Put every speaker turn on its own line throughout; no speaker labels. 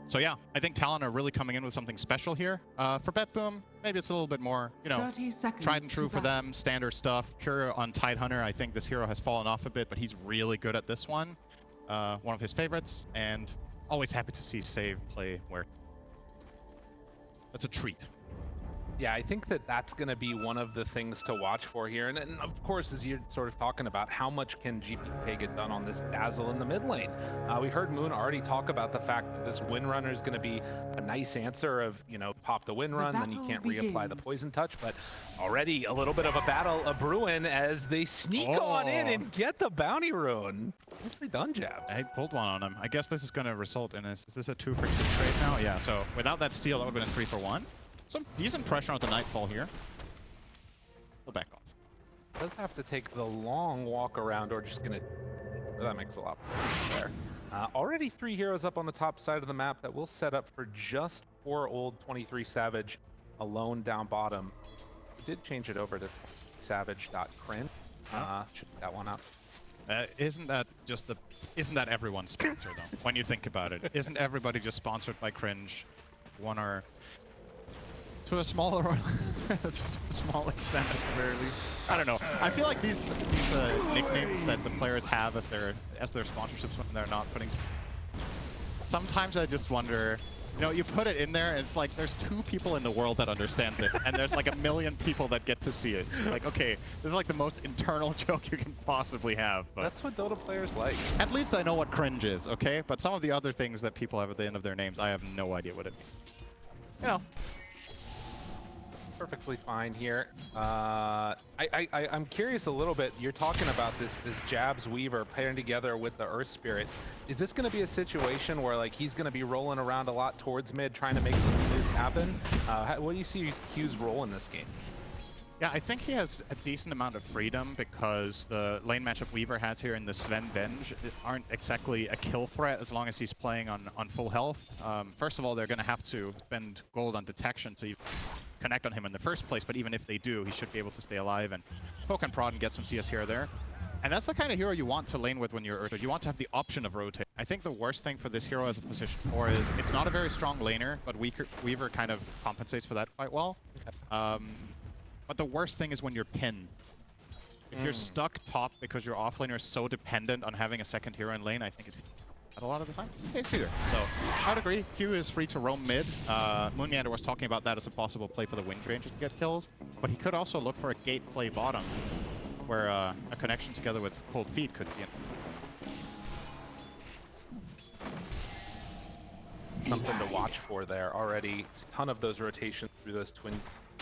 So yeah, I think Talon are really coming in with something special here. For BetBoom, maybe it's a little bit more, you know,
30 seconds
tried and true
to
for them, standard stuff. Pure on Tidehunter, I think this hero has fallen off a bit, but he's really good at this one. One of his favorites, and always happy to see Save play where that's a treat.
Yeah, I think that that's going to be one of the things to watch for here. And of course, as you're sort of talking about, how much can GPK get done on this Dazzle in the mid lane? We heard Moon already talk about the fact that this Windrunner is going to be a nice answer of, you know, pop the Windrun, then you can't reapply the Poison Touch. But already a little bit of a battle of brewing as they sneak on in and get the Bounty Rune. Nicely done, Jabz.
I pulled one on him. I guess this is going to result in is this a 2 for 2 trade now? Yeah, so without that steal, that would have been a 3 for 1. Some decent pressure on the Nightfall here. We'll back off.
Does have to take the long walk around, or just gonna. That makes a lot more sense there. Already 3 heroes up on the top side of the map that will set up for just 4 old 23 Savage alone down bottom. Did change it over to savage.crin. Check that one out.
Isn't that everyone's sponsor though? When you think about it, isn't everybody just sponsored by Cringe? One or to a smaller small extent at the very least. I don't know. I feel like these nicknames that the players have as their sponsorships when they're not putting. Sometimes I just wonder. You know, you put it in there, and it's like there's 2 people in the world that understand this, and there's like 1 million people that get to see it. So like, okay, this is like the most internal joke you can possibly have. But
that's what Dota players like.
At least I know what Cringe is, okay? But some of the other things that people have at the end of their names, I have no idea what it means. You know.
Perfectly fine here. I'm curious a little bit. You're talking about this Jabz Weaver pairing together with the Earth Spirit. Is this going to be a situation where like he's going to be rolling around a lot towards mid, trying to make some moves happen? What do you see Q's role in this game?
Yeah, I think he has a decent amount of freedom because the lane matchup Weaver has here in the Sven Venge aren't exactly a kill threat as long as he's playing on full health. First of all, they're going to have to spend gold on detection to connect on him in the first place, but even if they do, he should be able to stay alive and poke and prod and get some CS here or there. And that's the kind of hero you want to lane with when you're Urta. You want to have the option of rotate. I think the worst thing for this hero as a position 4 is it's not a very strong laner, but Weaver kind of compensates for that quite well. But the worst thing is when you're pinned. If you're stuck top because your offlaner is so dependent on having a second hero in lane, I think it's a lot of the time. Okay, Cedar. So I'd agree. Q is free to roam mid. Moonyander was talking about that as a possible play for the Wind Ranger to get kills, but he could also look for a gate play bottom, where a connection together with Cold Feet could be
something to watch for there. Already a ton of those rotations through those twin.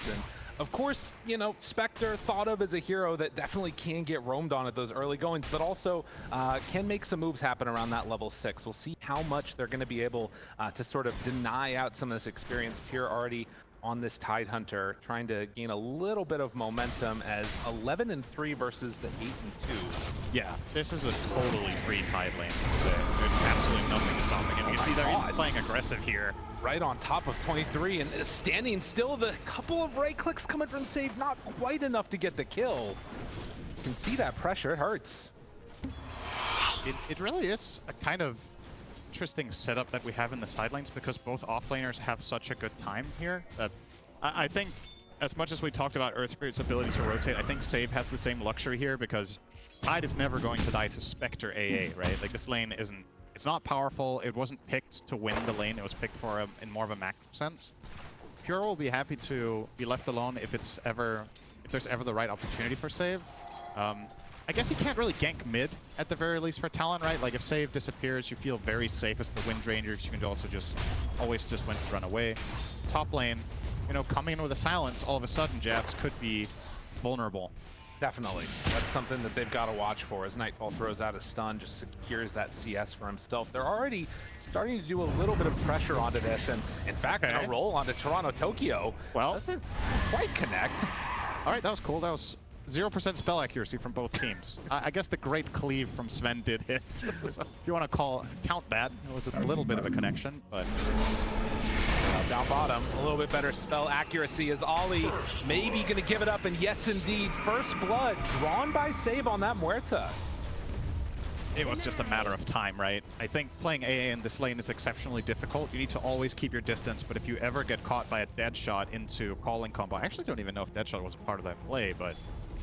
And of course, you know, Spectre thought of as a hero that definitely can get roamed on at those early goings, but also can make some moves happen around that level 6. We'll see how much they're going to be able to sort of deny out some of this experience. Pure already on this Tidehunter, trying to gain a little bit of momentum as 11-3 versus the 8-2.
Yeah, this is a totally free Tide lane. So there's absolutely nothing stopping him. You can see they're playing aggressive here.
Right on top of 23 and standing still. The couple of right clicks coming from Save, not quite enough to get the kill. You can see that pressure, it hurts.
It really is a kind of interesting setup that we have in the side lanes because both offlaners have such a good time here that I think as much as we talked about Earth Spirit's ability to rotate, I think Save has the same luxury here because Tide is never going to die to Spectre AA, right? Like this lane isn't, it's not powerful, it wasn't picked to win the lane, it was picked for in more of a macro sense. Pure will be happy to be left alone if there's ever the right opportunity for Save. I guess he can't really gank mid at the very least for Talon, right? Like if Save disappears, you feel very safe as the Wind Ranger. You can also always just run away. Top lane, you know, coming in with a silence, all of a sudden Jabz could be vulnerable.
Definitely. That's something that they've got to watch for as Nightfall throws out a stun, just secures that CS for himself. They're already starting to do a little bit of pressure onto this, and in fact, gonna roll onto TORONTOTOKYO.
Well,
doesn't quite connect.
All right, that was cool. That was 0% spell accuracy from both teams. I guess the great cleave from Sven did hit. So if you want to count that, it was a little bit of a connection, but
down bottom, a little bit better spell accuracy as Ollie maybe going to give it up, and yes indeed, first blood drawn by Save on that Muerta.
it was just a matter of time, right? I think playing AA in this lane is exceptionally difficult. You need to always keep your distance, but if you ever get caught by a dead shot into calling combo, I actually don't even know if dead shot was a part of that play, but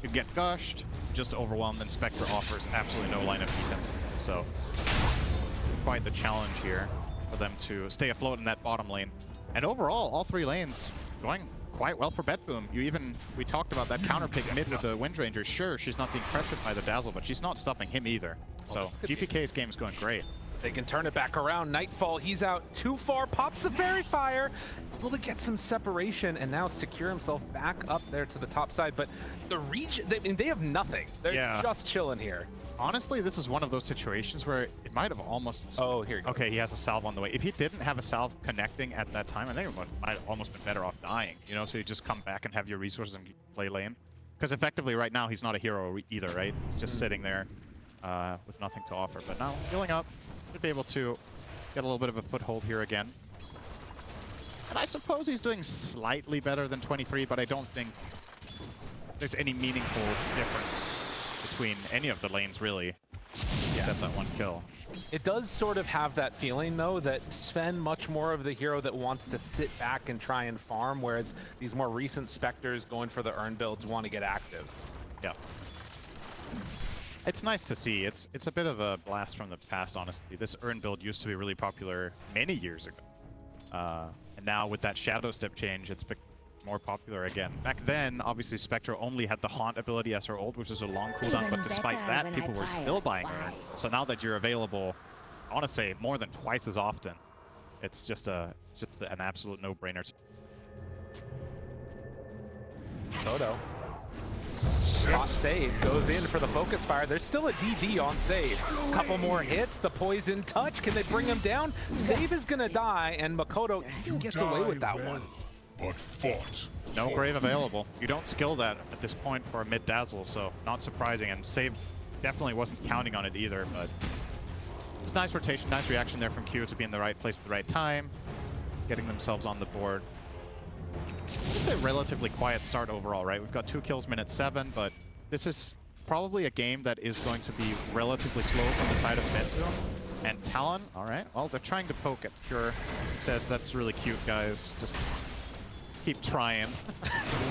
you get gushed, just overwhelmed, and Spectre offers absolutely no line of defense. So quite the challenge here for them to stay afloat in that bottom lane. And overall, all three lanes going quite well for BetBoom. We talked about that counter pick mid with the Wind Ranger. Sure, she's not being pressured by the Dazzle, but she's not stopping him either. So GPK's game is going great.
They can turn it back around. Nightfall, he's out too far, pops the Fairy Fire, able to get some separation and now secure himself back up there to the top side. But the region, they have nothing. They're just chilling here.
Honestly, this is one of those situations where it might have almost...
Oh, here you go.
Okay, he has a salve on the way. If he didn't have a salve connecting at that time, I think it might have almost been better off dying, you know? So you just come back and have your resources and play lane. Because effectively, right now, he's not a hero either, right? He's just sitting there with nothing to offer. But now, healing up, should be able to get a little bit of a foothold here again. And I suppose he's doing slightly better than 23, but I don't think there's any meaningful difference between any of the lanes, really, except that one kill.
It does sort of have that feeling, though, that Sven much more of the hero that wants to sit back and try and farm, whereas these more recent Spectres going for the Urn builds want to get active.
Yeah. It's nice to see. It's a bit of a blast from the past, honestly. This Urn build used to be really popular many years ago. And now with that Shadow Step change, it's become more popular again. Back then, obviously, Spectre only had the Haunt ability as her ult, which is a long cooldown, but despite that, people were still buying her. So now that you're available, I want to say more than twice as often, it's just an absolute no-brainer.
Mikoto. Spot save, goes in for the focus fire. There's still a DD on save. Couple more hits, the poison touch. Can they bring him down? Save is gonna die, and Mikoto gets away with that one.
But fought.
No grave available. You don't skill that at this point for a mid dazzle, so not surprising. And save definitely wasn't counting on it either, but it's nice rotation, nice reaction there from Q to be in the right place at the right time, getting themselves on the board. It's a relatively quiet start overall, right? We've got 2 kills, minute 7, but this is probably a game that is going to be relatively slow from the side of BetBoom. And Talon, all right, well, they're trying to poke at Pure. Says that's really cute, guys. Just keep trying.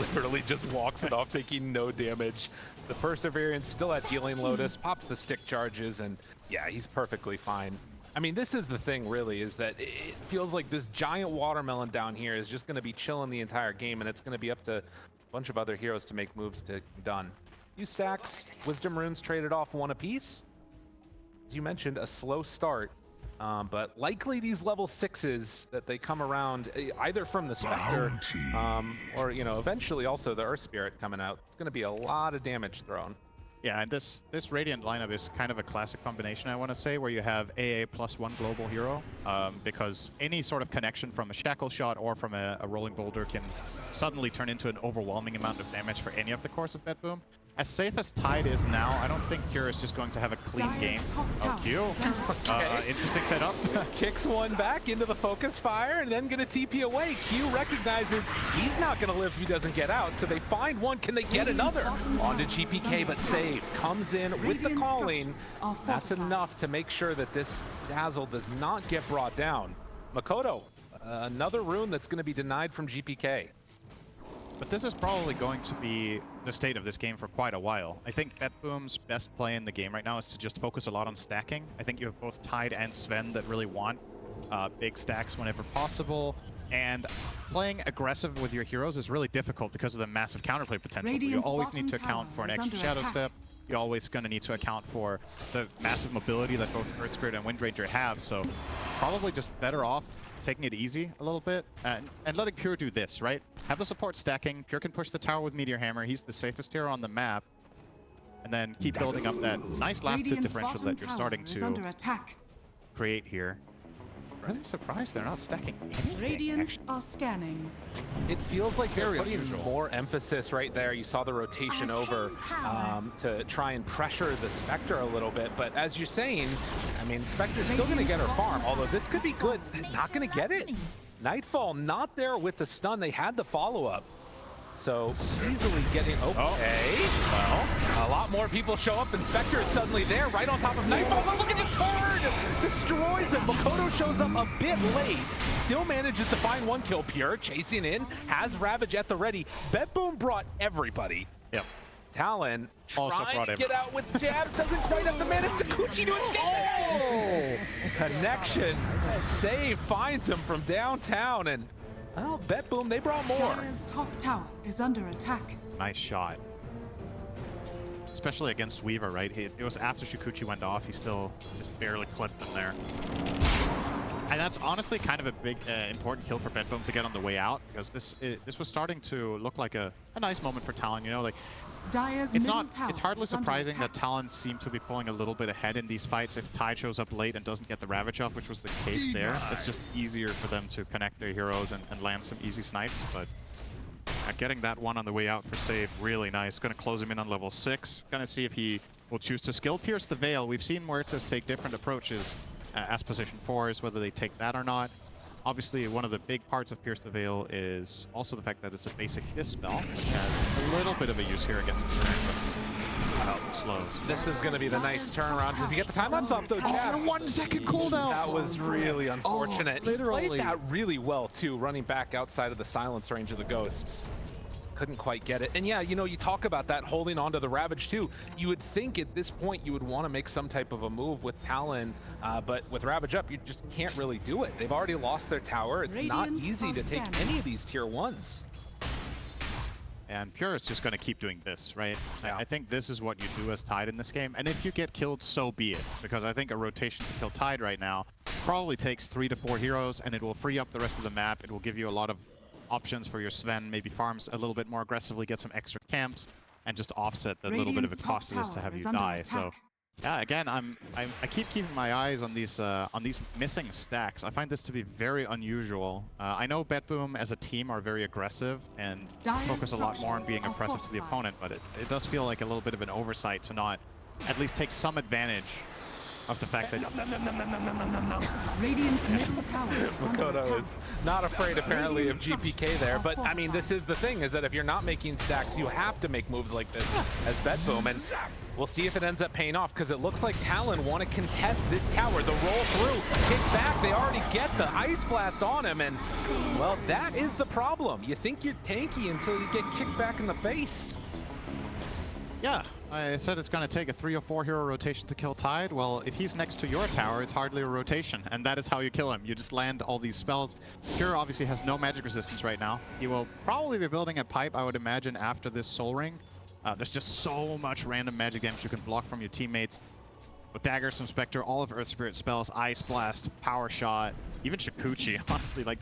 Literally just walks it off, taking no damage. The Perseverance still at Healing Lotus, pops the stick charges, and yeah, he's perfectly fine. I mean, this is the thing, really, is that it feels like this giant watermelon down here is just going to be chilling the entire game, and it's going to be up to a bunch of other heroes to make moves to get done. Few stacks, Wisdom Runes traded off 1 apiece. As you mentioned, a slow start, but likely these level 6s that they come around either from the Spectre or, you know, eventually also the Earth Spirit coming out. It's going to be a lot of damage thrown.
Yeah, and this Radiant lineup is kind of a classic combination, I want to say, where you have AA plus 1 global hero, because any sort of connection from a shackle shot or from a rolling boulder can suddenly turn into an overwhelming amount of damage for any of the cores of BetBoom. As safe as Tide is now, I don't think Pure is just going to have a clean game. Oh, Q. Interesting setup.
Kicks one back into the focus fire and then gonna TP away. Q recognizes he's not gonna live if he doesn't get out, so they find one. Can they get another? Onto GPK, but save. Comes in with the calling. That's enough to make sure that this Dazzle does not get brought down. Mikoto, another rune that's gonna be denied from GPK.
But this is probably going to be the state of this game for quite a while. I think BetBoom's best play in the game right now is to just focus a lot on stacking. I think you have both Tide and Sven that really want big stacks whenever possible. And playing aggressive with your heroes is really difficult because of the massive counterplay potential. You always need to account for an extra Shadow Step. You're always going to need to account for the massive mobility that both Earth Spirit and Wind Ranger have. So probably just better off taking it easy a little bit and letting Pure do this, right? Have the support stacking. Pure can push the tower with Meteor Hammer. He's the safest hero on the map. And then keep building up that nice last hit differential that you're starting to create here. Really surprised they're not stacking anything.
Radiant are scanning.
It feels like they're putting more emphasis right there. You saw the rotation over to try and pressure the Spectre a little bit. But as you're saying, I mean, Spectre's still going to get her farm, although this could be good. Not going to get it. Nightfall not there with the stun. They had the follow-up. So easily getting, okay, well, a lot more people show up and Spectre is suddenly there right on top of Nightfall, but look at the turn! Destroys him. Mikoto shows up a bit late, still manages to find one kill. Pure chasing in, has Ravage at the ready. BetBoom brought everybody.
Yep.
Talon
Also
trying
brought
to
him.
get out with Jabz, doesn't quite have the mana. Takuchi to it. Connection. Save finds him from downtown, and well, BetBoom, they brought more.
Dire's top tower is under attack.
Nice shot. Especially against Weaver, right? It was after Shikuchi went off, he still just barely clipped him there. And that's honestly kind of a big, important kill for BetBoom to get on the way out, because this was starting to look like a nice moment for Talon, you know, like
Dire's
it's
middle
not.
tower
It's hardly
is under
surprising
attack.
that Talon seem to be pulling a little bit ahead in these fights. If Tide shows up late and doesn't get the Ravage up, which was the case there, it's just easier for them to connect their heroes and land some easy snipes. But getting that one on the way out for save, really nice. Going to close him in on level 6. Going to see if he will choose to skill pierce the Veil. We've seen Muertes take different approaches as position 4s, whether they take that or not. Obviously, one of the big parts of Pierce the Veil is also the fact that it's a basic hit spell, which has a little bit of a use here against the slows.
This is going to be the nice turnaround. Does he get the time-lapse off, though, Jabz?
1 second cooldown!
That was really unfortunate.
Literally.
He played that really well, too, running back outside of the silence range of the Ghosts. Couldn't quite get it. And yeah, you know, you talk about that holding on to the Ravage too. You would think at this point you would want to make some type of a move with Talon, but with Ravage up, you just can't really do it. They've already lost their tower. It's not
Radiant
easy to take
scanning.
any of these tier 1s.
And Pure is just going to keep doing this, right?
Yeah.
I think this is what you do as Tide in this game. And if you get killed, so be it. Because I think a rotation to kill Tide right now probably takes 3 to 4 heroes, and it will free up the rest of the map. It will give you a lot of options for your Sven, maybe farms a little bit more aggressively, get some extra camps, and just offset the little bit of a
Radiant's
cost of
top
this to
tower
have
is
you
under
die. So
attack.
yeah, again, I keep keeping my eyes on these missing stacks. I find this to be very unusual. I know BetBoom as a team are very aggressive and
Dire's
focus a lot more on being
structures are
oppressive to the
fortified.
opponent, but it does feel like a little bit of an oversight to not at least take some advantage of the fact that
Radiant's middle tower is under
Mikoto
attack.
is not afraid apparently of
Radiant
GPK there,
structures
but
are
I mean, this is the thing, is that if you're not making stacks, you have to make moves like this as BetBoom, and we'll see if it ends up paying off, because it looks like Talon want to contest this tower. The roll through, kick back, they already get the Ice Blast on him, and well, that is the problem. You think you're tanky until you get kicked back in the face.
yeah, I said it's going to take a 3 or 4 hero rotation to kill Tide. Well, if he's next to your tower, it's hardly a rotation, and that is how you kill him. You just land all these spells. Pure obviously has no magic resistance right now. He will probably be building a pipe, I would imagine, after this Soul Ring. There's just so much random magic damage you can block from your teammates. With Dagger, some Spectre, all of Earth Spirit spells, Ice Blast, Power Shot, even Shikuchi, honestly, like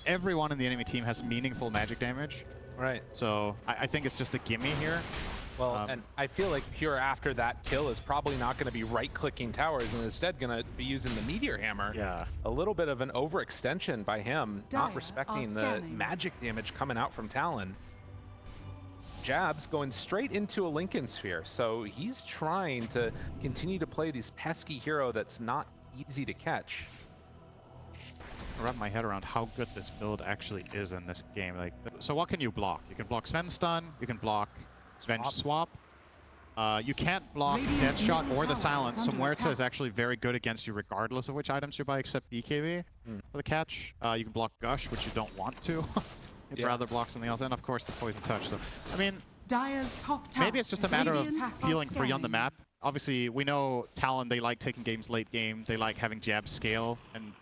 everyone in the enemy team has meaningful magic damage.
Right.
So I think it's just a gimme here.
Well, and I feel like Pure after that kill is probably not going to be right-clicking towers and instead going to be using the Meteor Hammer.
Yeah.
A little bit of an overextension by him,
Dire
not
are
respecting the
scanning.
magic damage coming out from Talon. Jabz going straight into a Lincoln Sphere, so he's trying to continue to play this pesky hero that's not easy to catch.
Wrap my head around how good this build actually is in this game. Like, so what can you block? You can block Sven Stun, you can block Sven Swap. You can't block
Radiant's
Deathshot
middle
or the
tower
Silence,
is
so
under
Muerta
attack.
is actually very good against you regardless of which items you buy except BKB for the catch. You can block Gush, which you don't want to. You'd
Yeah.
rather block something else, and of course the Poison Touch. So, I mean,
Dire's top tower
maybe it's just a
is
matter of
Radiant are
feeling free on the
scanning.
map. Obviously, we know Talon, they like taking games late game. They like having Jabz scale. And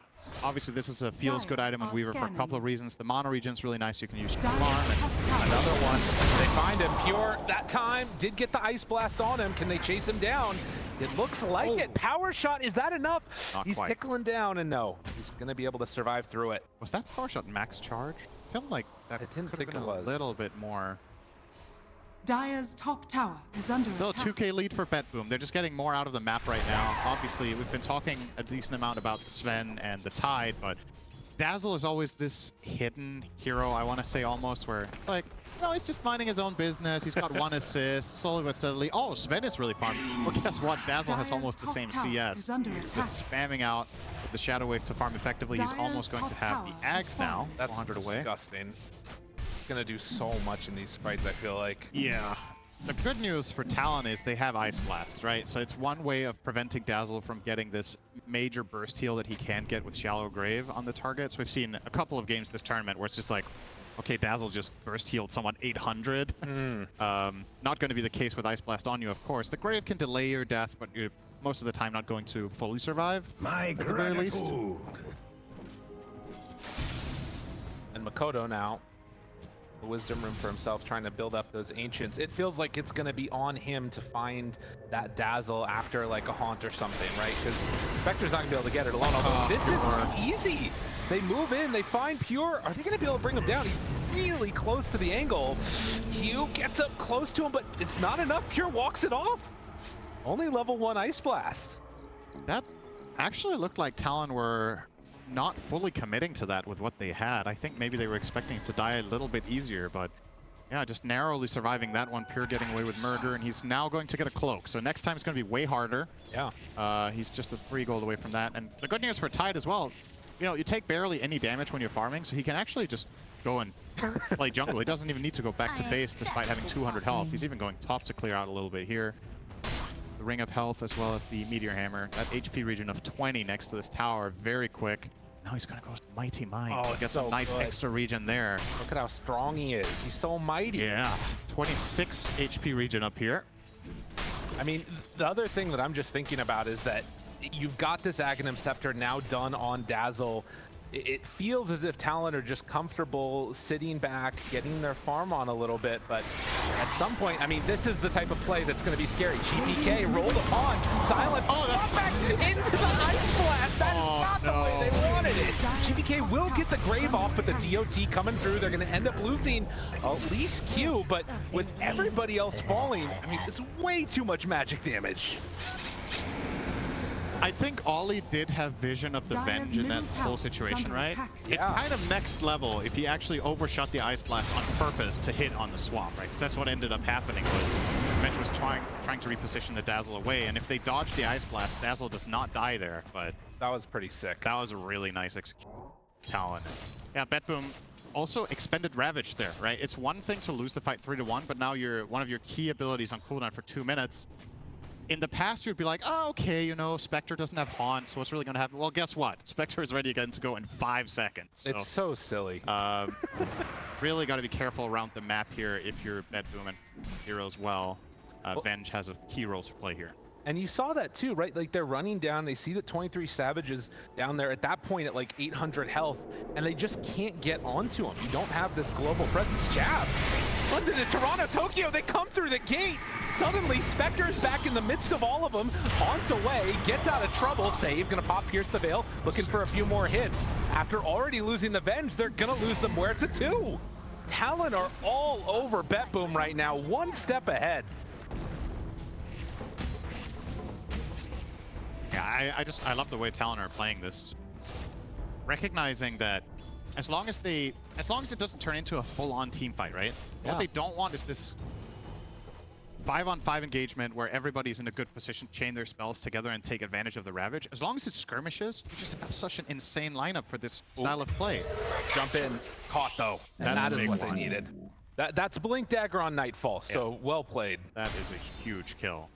obviously, this is a feels-good
Dire
item in
are
Weaver for a
scanning.
couple of reasons. The mono region's really nice. You can use
Dire's
farm. And
top tower
Another one. They find him. Pure that time did get the Ice Blast on him. Can they chase him down? It looks like it. Power Shot, is that enough?
Not
He's
quite.
tickling down, and no, he's going to be able to survive through it.
Was that Power Shot max charge? I felt like that
I didn't
could have
think
been
it
a
was.
little bit more.
Dire's top tower is under
Still a
attack.
2k lead for BetBoom. They're just getting more out of the map right now. Obviously, we've been talking a decent amount about the Sven and the Tide, but Dazzle is always this hidden hero, I want to say almost, where it's like, no, he's just minding his own business. He's got 1 assist, slowly but steadily. Oh, Sven is really farming. Well, guess what? Dazzle has
Dire's
almost the
top
same
tower
CS.
is under
He's
attack.
just spamming out with the Shadow Wave to farm effectively. He's
Dire's
almost going to
top
have the
tower is
Ags now,
That's
400 away.
disgusting. It's gonna do so much in these fights, I feel like.
Yeah. The good news for Talon is they have Ice Blast, right? So it's one way of preventing Dazzle from getting this major burst heal that he can get with Shallow Grave on the targets. We've seen a couple of games this tournament where it's just like, okay, Dazzle just burst healed someone 800. Not going to be the case with Ice Blast on you, of course. The Grave can delay your death, but you're most of the time not going to fully survive.
My
at the very least.
gratitude.
And Mikoto now, the wisdom room for himself, trying to build up those ancients. It feels like it's going to be on him to find that Dazzle after like a haunt or something, right? Because Spectre's not going to be able to get it alone. Although this is easy. They move in, they find Pure. Are they going to be able to bring him down? He's really close to the angle. Hugh gets up close to him, but it's not enough. Pure walks it off. Only level 1 Ice Blast.
That actually looked like Talon were not fully committing to that with what they had. I think maybe they were expecting it to die a little bit easier, but yeah, just narrowly surviving that one. Pure getting away with murder, and he's now going to get a cloak. So next time it's going to be way harder.
Yeah.
He's just a 3 gold away from that. And the good news for Tide as well, you know, you take barely any damage when you're farming, so he can actually just go and play jungle. He doesn't even need to go back to base despite having 200 health. He's even going top to clear out a little bit here. The Ring of Health as well as the Meteor Hammer. That HP region of 20 next to this tower, very quick. Now he's gonna go Mighty Mind.
Oh,
Get some nice extra region there.
Look at how strong he is. He's so mighty.
Yeah, 26 HP region up here.
I mean, the other thing that I'm just thinking about is that you've got this Aghanim Scepter now done on Dazzle. It feels as if Talon are just comfortable sitting back, getting their farm on a little bit, but at some point, I mean, this is the type of play that's going to be scary. GPK rolled upon, silent, brought back into the Ice Blast. That is not the way they wanted it. GPK will get the Grave off, but the DOT coming through, they're going to end up losing at least Q, but with everybody else falling, I mean, it's way too much magic damage.
I think Ollie did have vision of the Venge in that whole situation, right? It's kind of next level if he actually overshot the Ice Blast on purpose to hit on the swamp, right? 'Cause that's what ended up happening was Venge was trying to reposition the Dazzle away, and if they dodge the Ice Blast, Dazzle does not die there, but
that was pretty sick.
That was a really nice execution. Talon. Yeah, BetBoom also expended Ravage there, right? It's one thing to lose the fight 3-1, but now one of your key abilities on cooldown for 2 minutes. In the past, you'd be like, oh, okay, you know, Spectre doesn't have Haunt, so what's really going to happen? Well, guess what? Spectre is ready again to go in 5 seconds. So,
it's so silly.
Really got to be careful around the map here if you're BetBoom and Heroes well. Venge has a key role to play here.
And you saw that too, right? Like they're running down, they see that 23 Savage is down there at that point at like 800 health, and they just can't get onto him. You don't have this global presence. Jabz runs into TORONTOTOKYO, they come through the gate. Suddenly, Spectre's back in the midst of all of them, haunts away, gets out of trouble, save, gonna pop Pierce the Veil, looking for a few more hits. After already losing the Venge, they're gonna lose the Muerta too. Talon are all over BetBoom right now, one step ahead.
Yeah, I love the way Talon are playing this. Recognizing that as long as it doesn't turn into a full-on team fight, right? Yeah. What they don't want is this 5-on-5 engagement where everybody's in a good position to chain their spells together and take advantage of the Ravage. As long as it's skirmishes, you just have such an insane lineup for this style of play.
Jump in, caught though. That is what they needed. That's Blink Dagger on Nightfall, so well played.
That is a huge kill.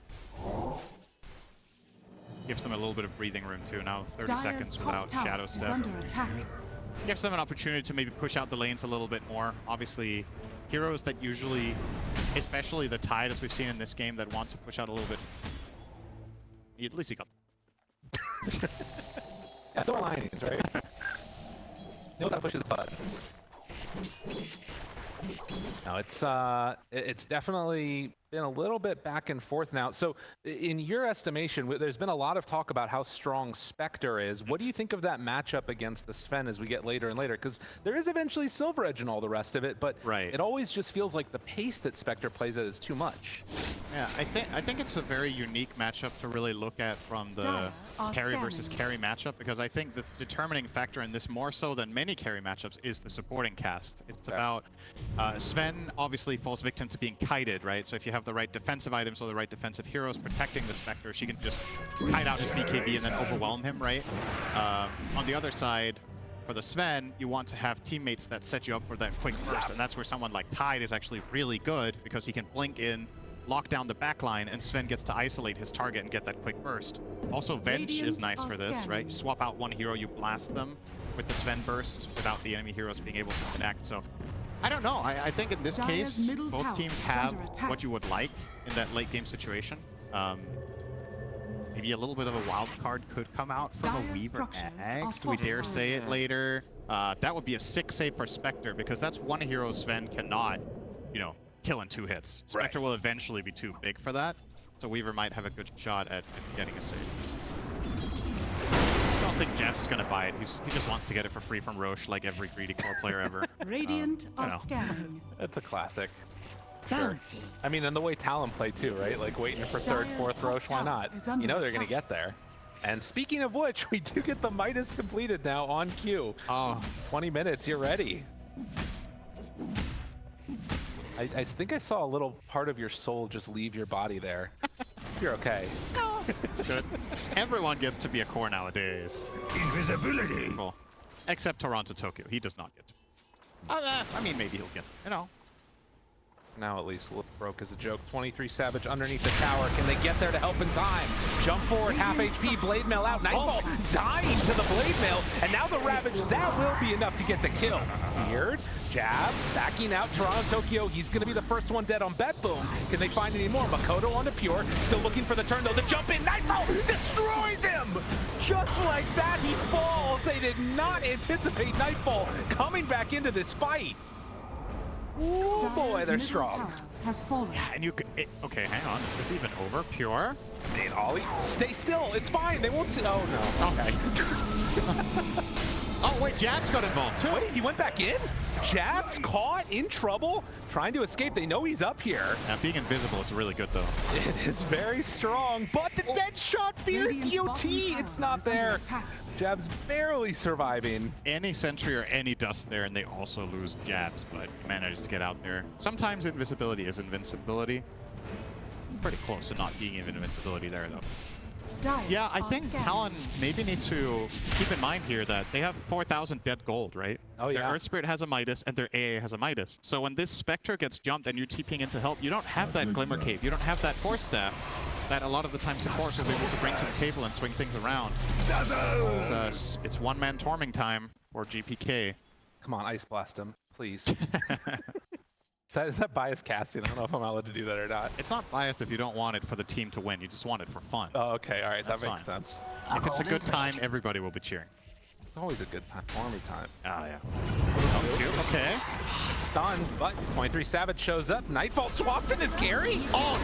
Gives them a little bit of breathing room too. Now 30 seconds without Shadow Step. Gives them an opportunity to maybe push out the lanes a little bit more. Obviously, heroes that usually, especially the Tide as we've seen in this game, that want to push out a little bit. At least he got.
Yeah, so are Lions, right? Knows how to push his buttons. Now it's definitely been a little bit back and forth now. So in your estimation, there's been a lot of talk about how strong Spectre is. What do you think of that matchup against the Sven as we get later and later? Because there is eventually Silver Edge and all the rest of it, but it always just feels like the pace that Spectre plays at is too much.
Yeah, I think it's a very unique matchup to really look at from the carry versus carry matchup, because I think the determining factor in this more so than many carry matchups is the supporting cast. It's about Sven obviously falls victim to being kited, right? So if you have the right defensive items or the right defensive heroes protecting the Spectre, she can just kite out his BKB and then overwhelm him, right? On the other side, For the Sven, you want to have teammates that set you up for that quick burst, and that's where someone like Tide is actually really good because he can blink in, lock down the backline, and Sven gets to isolate his target and get that quick burst. Also, Venge is nice for this, right? You swap out one hero, you blast them with the Sven burst without the enemy heroes being able to connect. So, I don't know. I think in this case, both teams have what you would like in that late game situation. Maybe a little bit of a wild card could come out from a Weaver X. Do we dare say it later? That would be a 6 save for Spectre because that's one hero Sven cannot, you know, kill in 2 hits. Spectre will eventually be too big for that, so Weaver might have a good shot at getting a save. I don't think Jabz is going to buy it. He just wants to get it for free from Roche like every greedy core player ever.
Radiant are scanning.
That's a classic.
Bounty.
I mean, and the way Talon played too, right? Like waiting for 3rd, 4th Roche, why not? You know they're going to get there. And speaking of which, we do get the Midas completed now on cue.
Oh,
20 minutes, you're ready. I think I saw a little part of your soul just leave your body there. You're okay.
it's good. Everyone gets to be a core nowadays.
Invisibility.
Cool. Except TORONTOTOKYO. He does not get to. I mean, maybe he'll get, you know.
Now at least broke as a joke. 23 Savage underneath the tower. Can they get there to help in time? Jump forward, half HP, Blade Mail out. Nightfall dying to the Blade Mail. And now the Ravage, that will be enough to get the kill. Weird. Jabz backing out TORONTOTOKYO. He's going to be the first one dead on BetBoom. Can they find any more? Mikoto on the Pure. Still looking for the turn though. The jump in. Nightfall destroys him. Just like that, he falls. They did not anticipate Nightfall coming back into this fight. Oh boy, they're strong.
Has fallen.
Yeah, and you could. Okay, hang on. Is this even over? Pure?
Man, Ollie, stay still. It's fine. They won't see. Oh no.
Okay. Oh wait, Jabz got involved too.
Wait, he went back in? Jabz caught in trouble, trying to escape. They know he's up here.
Yeah, being invisible is really good though.
It is very strong, but the dead shot fear TOT, it's not there. Jabz barely surviving.
Any sentry or any dust there, and they also lose Jabz, but manages to get out there. Sometimes invisibility is invincibility. Pretty close to not being invincibility there though. Yeah, I think Talon maybe need to keep in mind here that they have 4,000 dead gold, right?
Oh yeah.
Their Earth Spirit has a Midas and their AA has a Midas. So when this Spectre gets jumped and you're TPing in to help, you don't have that Glimmer Cave. You don't have that Force Staff that a lot of the time supports will be able to bring to the table and swing things around. It's one-man torming time for GPK.
Come on, Ice Blast him, please. Is that biased casting? I don't know if I'm allowed to do that or not.
It's not biased if you don't want it for the team to win. You just want it for fun.
Oh, okay. All right.
That's
that makes
fine.
sense.
If it's a good time, everybody will be cheering.
It's always a good time. Army time.
Oh, yeah. Okay.
It's stunned, but 23 Savage shows up. Nightfall swaps in his carry.
Oh,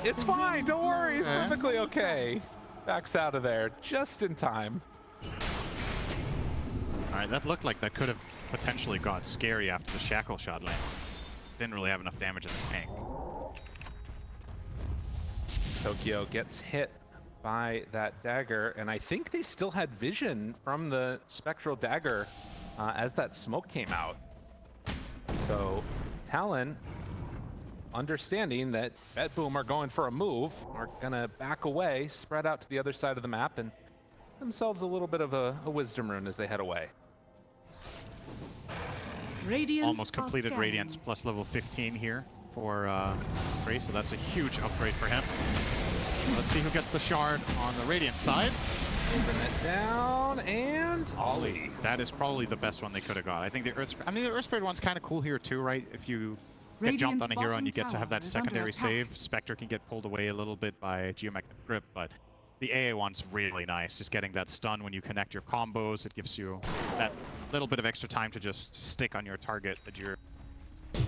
it's fine. Don't worry. It's perfectly okay. Backs out of there just in time.
All right. That looked like that could have potentially got scary after the shackle shot landed. Didn't really have enough damage in the tank.
Tokyo gets hit by that dagger, and I think they still had vision from the spectral dagger as that smoke came out. So Talon, understanding that BetBoom are going for a move, are gonna back away, spread out to the other side of the map, and themselves a little bit of a wisdom rune as they head away.
Almost completed Radiance plus level 15 here for Ray, so that's a huge upgrade for him. Let's see who gets the shard on the Radiant side.
Open it down, and Ollie.
That is probably the best one they could have got. I think the Earth Spirit one's kind of cool here too, right? If you get jumped on a hero and you get to have that secondary save, Spectre can get pulled away a little bit by Geomagnetic Grip, but the AA one's really nice. Just getting that stun when you connect your combos, it gives you that little bit of extra time to just stick on your target that you're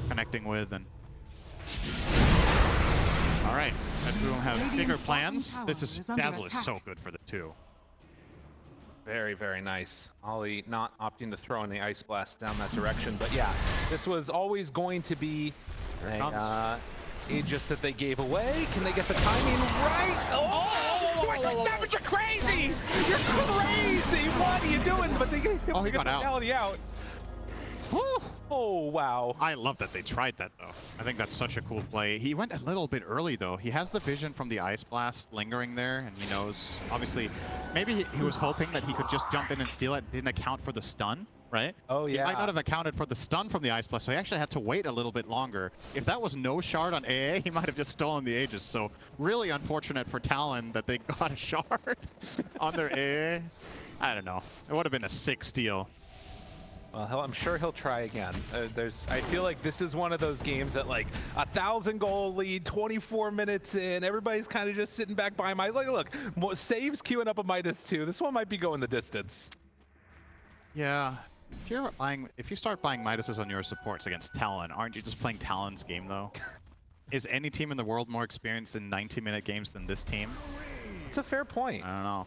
connecting with. And all right, BetBoom have bigger plans. This is Dazzle is so good for the 2.
Very, very nice. Ollie not opting to throw any Ice Blast down that direction, but yeah, this was always going to be a Aegis that they gave away. Can they get the timing right? Savage, you're crazy! You're crazy! What are you doing? But they gave him
he got out.
Out. Woo! Oh, wow.
I love that they tried that, though. I think that's such a cool play. He went a little bit early, though. He has the vision from the Ice Blast lingering there, and he knows, obviously, maybe he was hoping that he could just jump in and steal it, didn't account for the stun, right?
Oh, yeah.
He might not have accounted for the stun from the Ice Blast, so he actually had to wait a little bit longer. If that was no shard on AA, he might have just stolen the Aegis, so really unfortunate for Talon that they got a shard on their AA. I don't know. It would have been a sick steal.
Well, I'm sure he'll try again. I feel like this is one of those games that, like, 1,000 goal lead, 24 minutes in, everybody's kind of just sitting back by my look. Saves queuing up a -2. This one might be going the distance.
Yeah. If you start buying Midases on your supports against Talon, aren't you just playing Talon's game, though? Is any team in the world more experienced in 90-minute games than this team?
It's a fair point.
I don't know.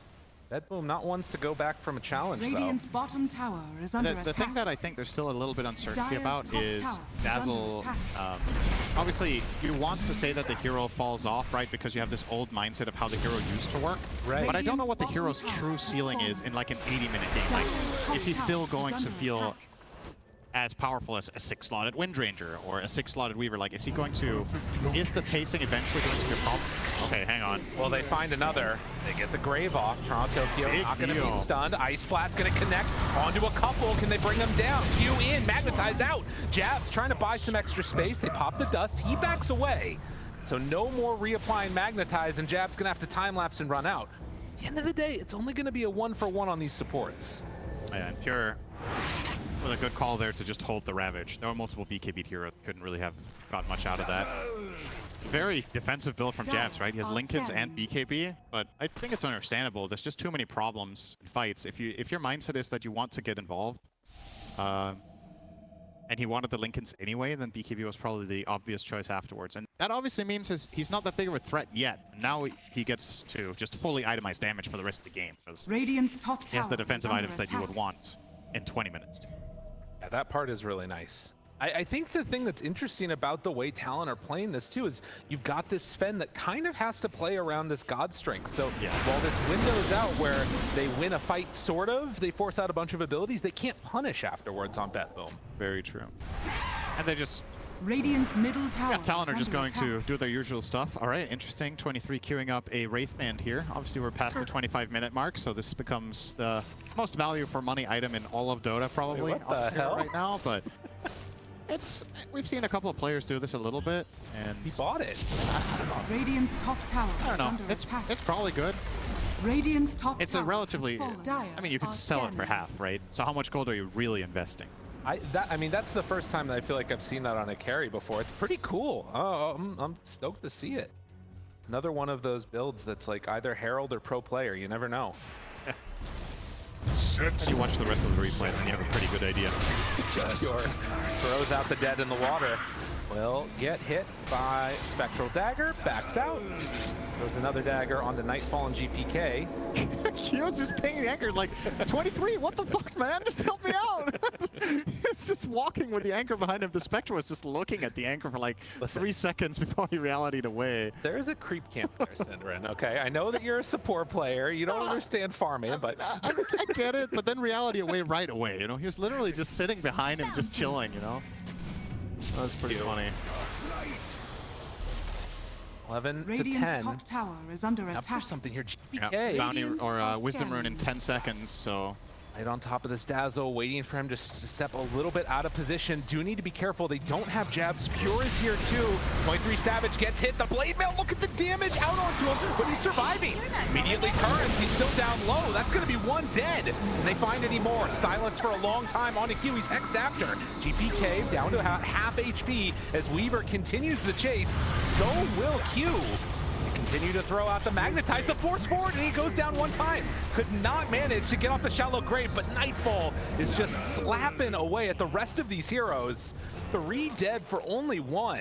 BetBoom not ones to go back from a challenge,
Radiant's bottom tower is under
The
attack.
thing that I think there's still a little bit uncertainty
Dire's
about
top
is
tower is
Dazzle.
under attack.
Obviously, you want to say that the hero falls off, right? Because you have this old mindset of how the hero used to work.
Right.
But I don't know what the
Radiant's
hero's
bottom
true
tower
ceiling
has
is in like an 80-minute game. Like,
Dire's top
is he still
tower
going
is
to
under
feel
attack.
as powerful as a 6-slotted Windranger or a 6-slotted Weaver? Like, is he going to... Is the pacing eventually going to be a problem? Okay, hang on.
Well, they find another. They get the Grave off. TORONTOTOKYO
Big
not going to be
deal.
stunned. Ice Blast going to connect onto a couple. Can they bring them down? Q in, magnetize out. Jabz trying to buy some extra space. They pop the dust. He backs away. So no more reapplying magnetize, and Jabz going to have to time-lapse and run out. At the end of the day, it's only going to be a 1-for-1 on these supports.
Yeah, and Pure with a good call there to just hold the Ravage. There were multiple BKB heroes. Couldn't really have got much out of that. Very defensive build from Jabz, right? He has Linken's and BKB, but I think it's understandable. There's just too many problems in fights. If your mindset is that you want to get involved, and he wanted the Linken's anyway, then BKB was probably the obvious choice afterwards. And that obviously means he's not that big of a threat yet. Now he gets to just fully itemize damage for the rest of the game, because
Radiant's top
he
tower
has the defensive
is under
items that you would
attack.
want in 20 minutes.
Yeah, that part is really nice. I think the thing that's interesting about the way Talon are playing this too is you've got this Sven that kind of has to play around this God strength. So
Yeah.
while this window's out where they win a fight, sort of, they force out a bunch of abilities, they can't punish afterwards on BetBoom.
Very true. And they just...
Radiant's middle tower
Yeah, Talon
is
are just
under
going
attack.
to do their usual stuff. All right, interesting. 23 queuing up a Wraith Band here. Obviously, we're past the 25-minute mark, so this becomes the most value for money item in all of Dota, probably.
Wait, what the
up here
hell?
right now, but we've seen a couple of players do this a little bit, and
He bought it.
Radiant's top tower
I don't
is
know.
under
It's
attack.
probably good.
Radiant's top
It's
tower
a relatively...
has fallen.
I mean, you can sell it for half, right? So how much gold are you really investing?
I mean, that's the first time that I feel like I've seen that on a carry before. It's pretty cool. Oh, I'm stoked to see it. Another one of those builds that's like either Herald or pro player. You never know.
Set.
You watch the rest of the replay, and you have a pretty good idea.
Just
Sure. Throws out the dead in the water. Will get hit by Spectral Dagger. Backs out. Throws another dagger onto Nightfall and GPK.
He was just pinging the anchor like, 23, what the fuck, man? Just help me out. He's just walking with the anchor behind him. The Spectre was just looking at the anchor for like
Listen.
3 seconds before he reality'd away.
There is a creep camp there, Synderen, okay? I know that you're a support player. You don't understand farming, but...
I get it, but then reality away right away, you know? He was literally just sitting behind him, just chilling, you know? That's pretty funny.
11 to
Radiant's
10.
top tower is under
Now
attack.
for something here,
Yeah,
GPK.
bounty or
are
Wisdom Rune in
scanning.
10 seconds, so...
Right on top of this Dazzle, waiting for him to step a little bit out of position. Do need to be careful. They don't have Jabz. Pure is here too. 23 Savage gets hit. The Blade Mail, look at the damage out onto him, but he's surviving. Immediately turns. He's still down low. That's going to be one dead. And they find any more. Silence for a long time on a Q. He's hexed after. GPK down to half HP as Weaver continues the chase. So will Q. Continue to throw out the magnetize, the force forward, and he goes down one time. Could not manage to get off the shallow grave, but Nightfall is just slapping away at the rest of these heroes. 3 dead for only 1.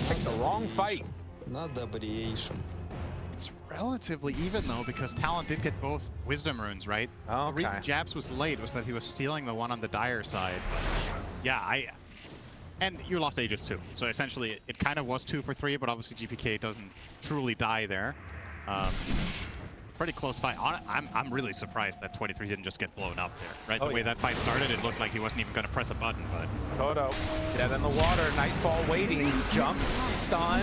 Picked the wrong fight.
Надо variation.
It's relatively even though, because Talon did get both Wisdom Runes, right?
Okay.
The reason Jabz was late was that he was stealing the one on the Dire side. Yeah, and you lost Aegis too. So essentially, it kind of was 2 for 3, but obviously GPK doesn't truly die there. pretty close fight. I'm really surprised that 23 didn't just get blown up there, right?
Oh,
The way
yeah.
that fight started, it looked like he wasn't even going to press a button, but
Mikoto dead in the water. Nightfall waiting. Jumps, stun,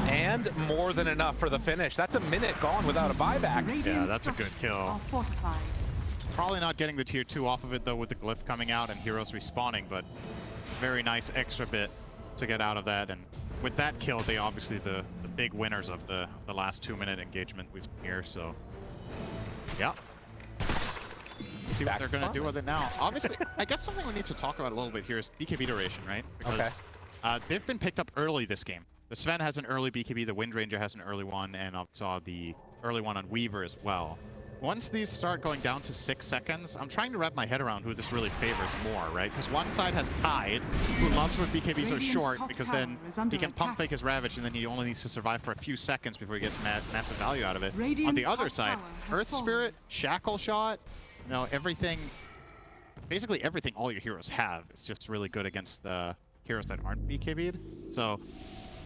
and more than enough for the finish. That's a minute gone without a buyback.
Radiant
that's a good
structures
kill.
are fortified.
probably not getting the tier 2 off of it though with the glyph coming out and heroes respawning, but very nice extra bit to get out of that. And with that kill, they obviously the big winners of the last 2-minute engagement we've seen here. So yeah, see what they're going to do with it now. Obviously, I guess something we need to talk about a little bit here is BKB duration, right? Because they've been picked up early this game. The Sven has an early BKB, the Wind Ranger has an early one, and I saw the early one on Weaver as well. Once these start going down to 6 seconds, I'm trying to wrap my head around who this really favors more, right? Because one side has Tide, who loves when BKBs are short, because then he can pump fake his Ravage, and then he only needs to survive for a few seconds before he gets massive value out of it. On the other side, Earth Spirit, Shackle Shot, you know, everything, basically everything all your heroes have is just really good against the heroes that aren't BKB'd. So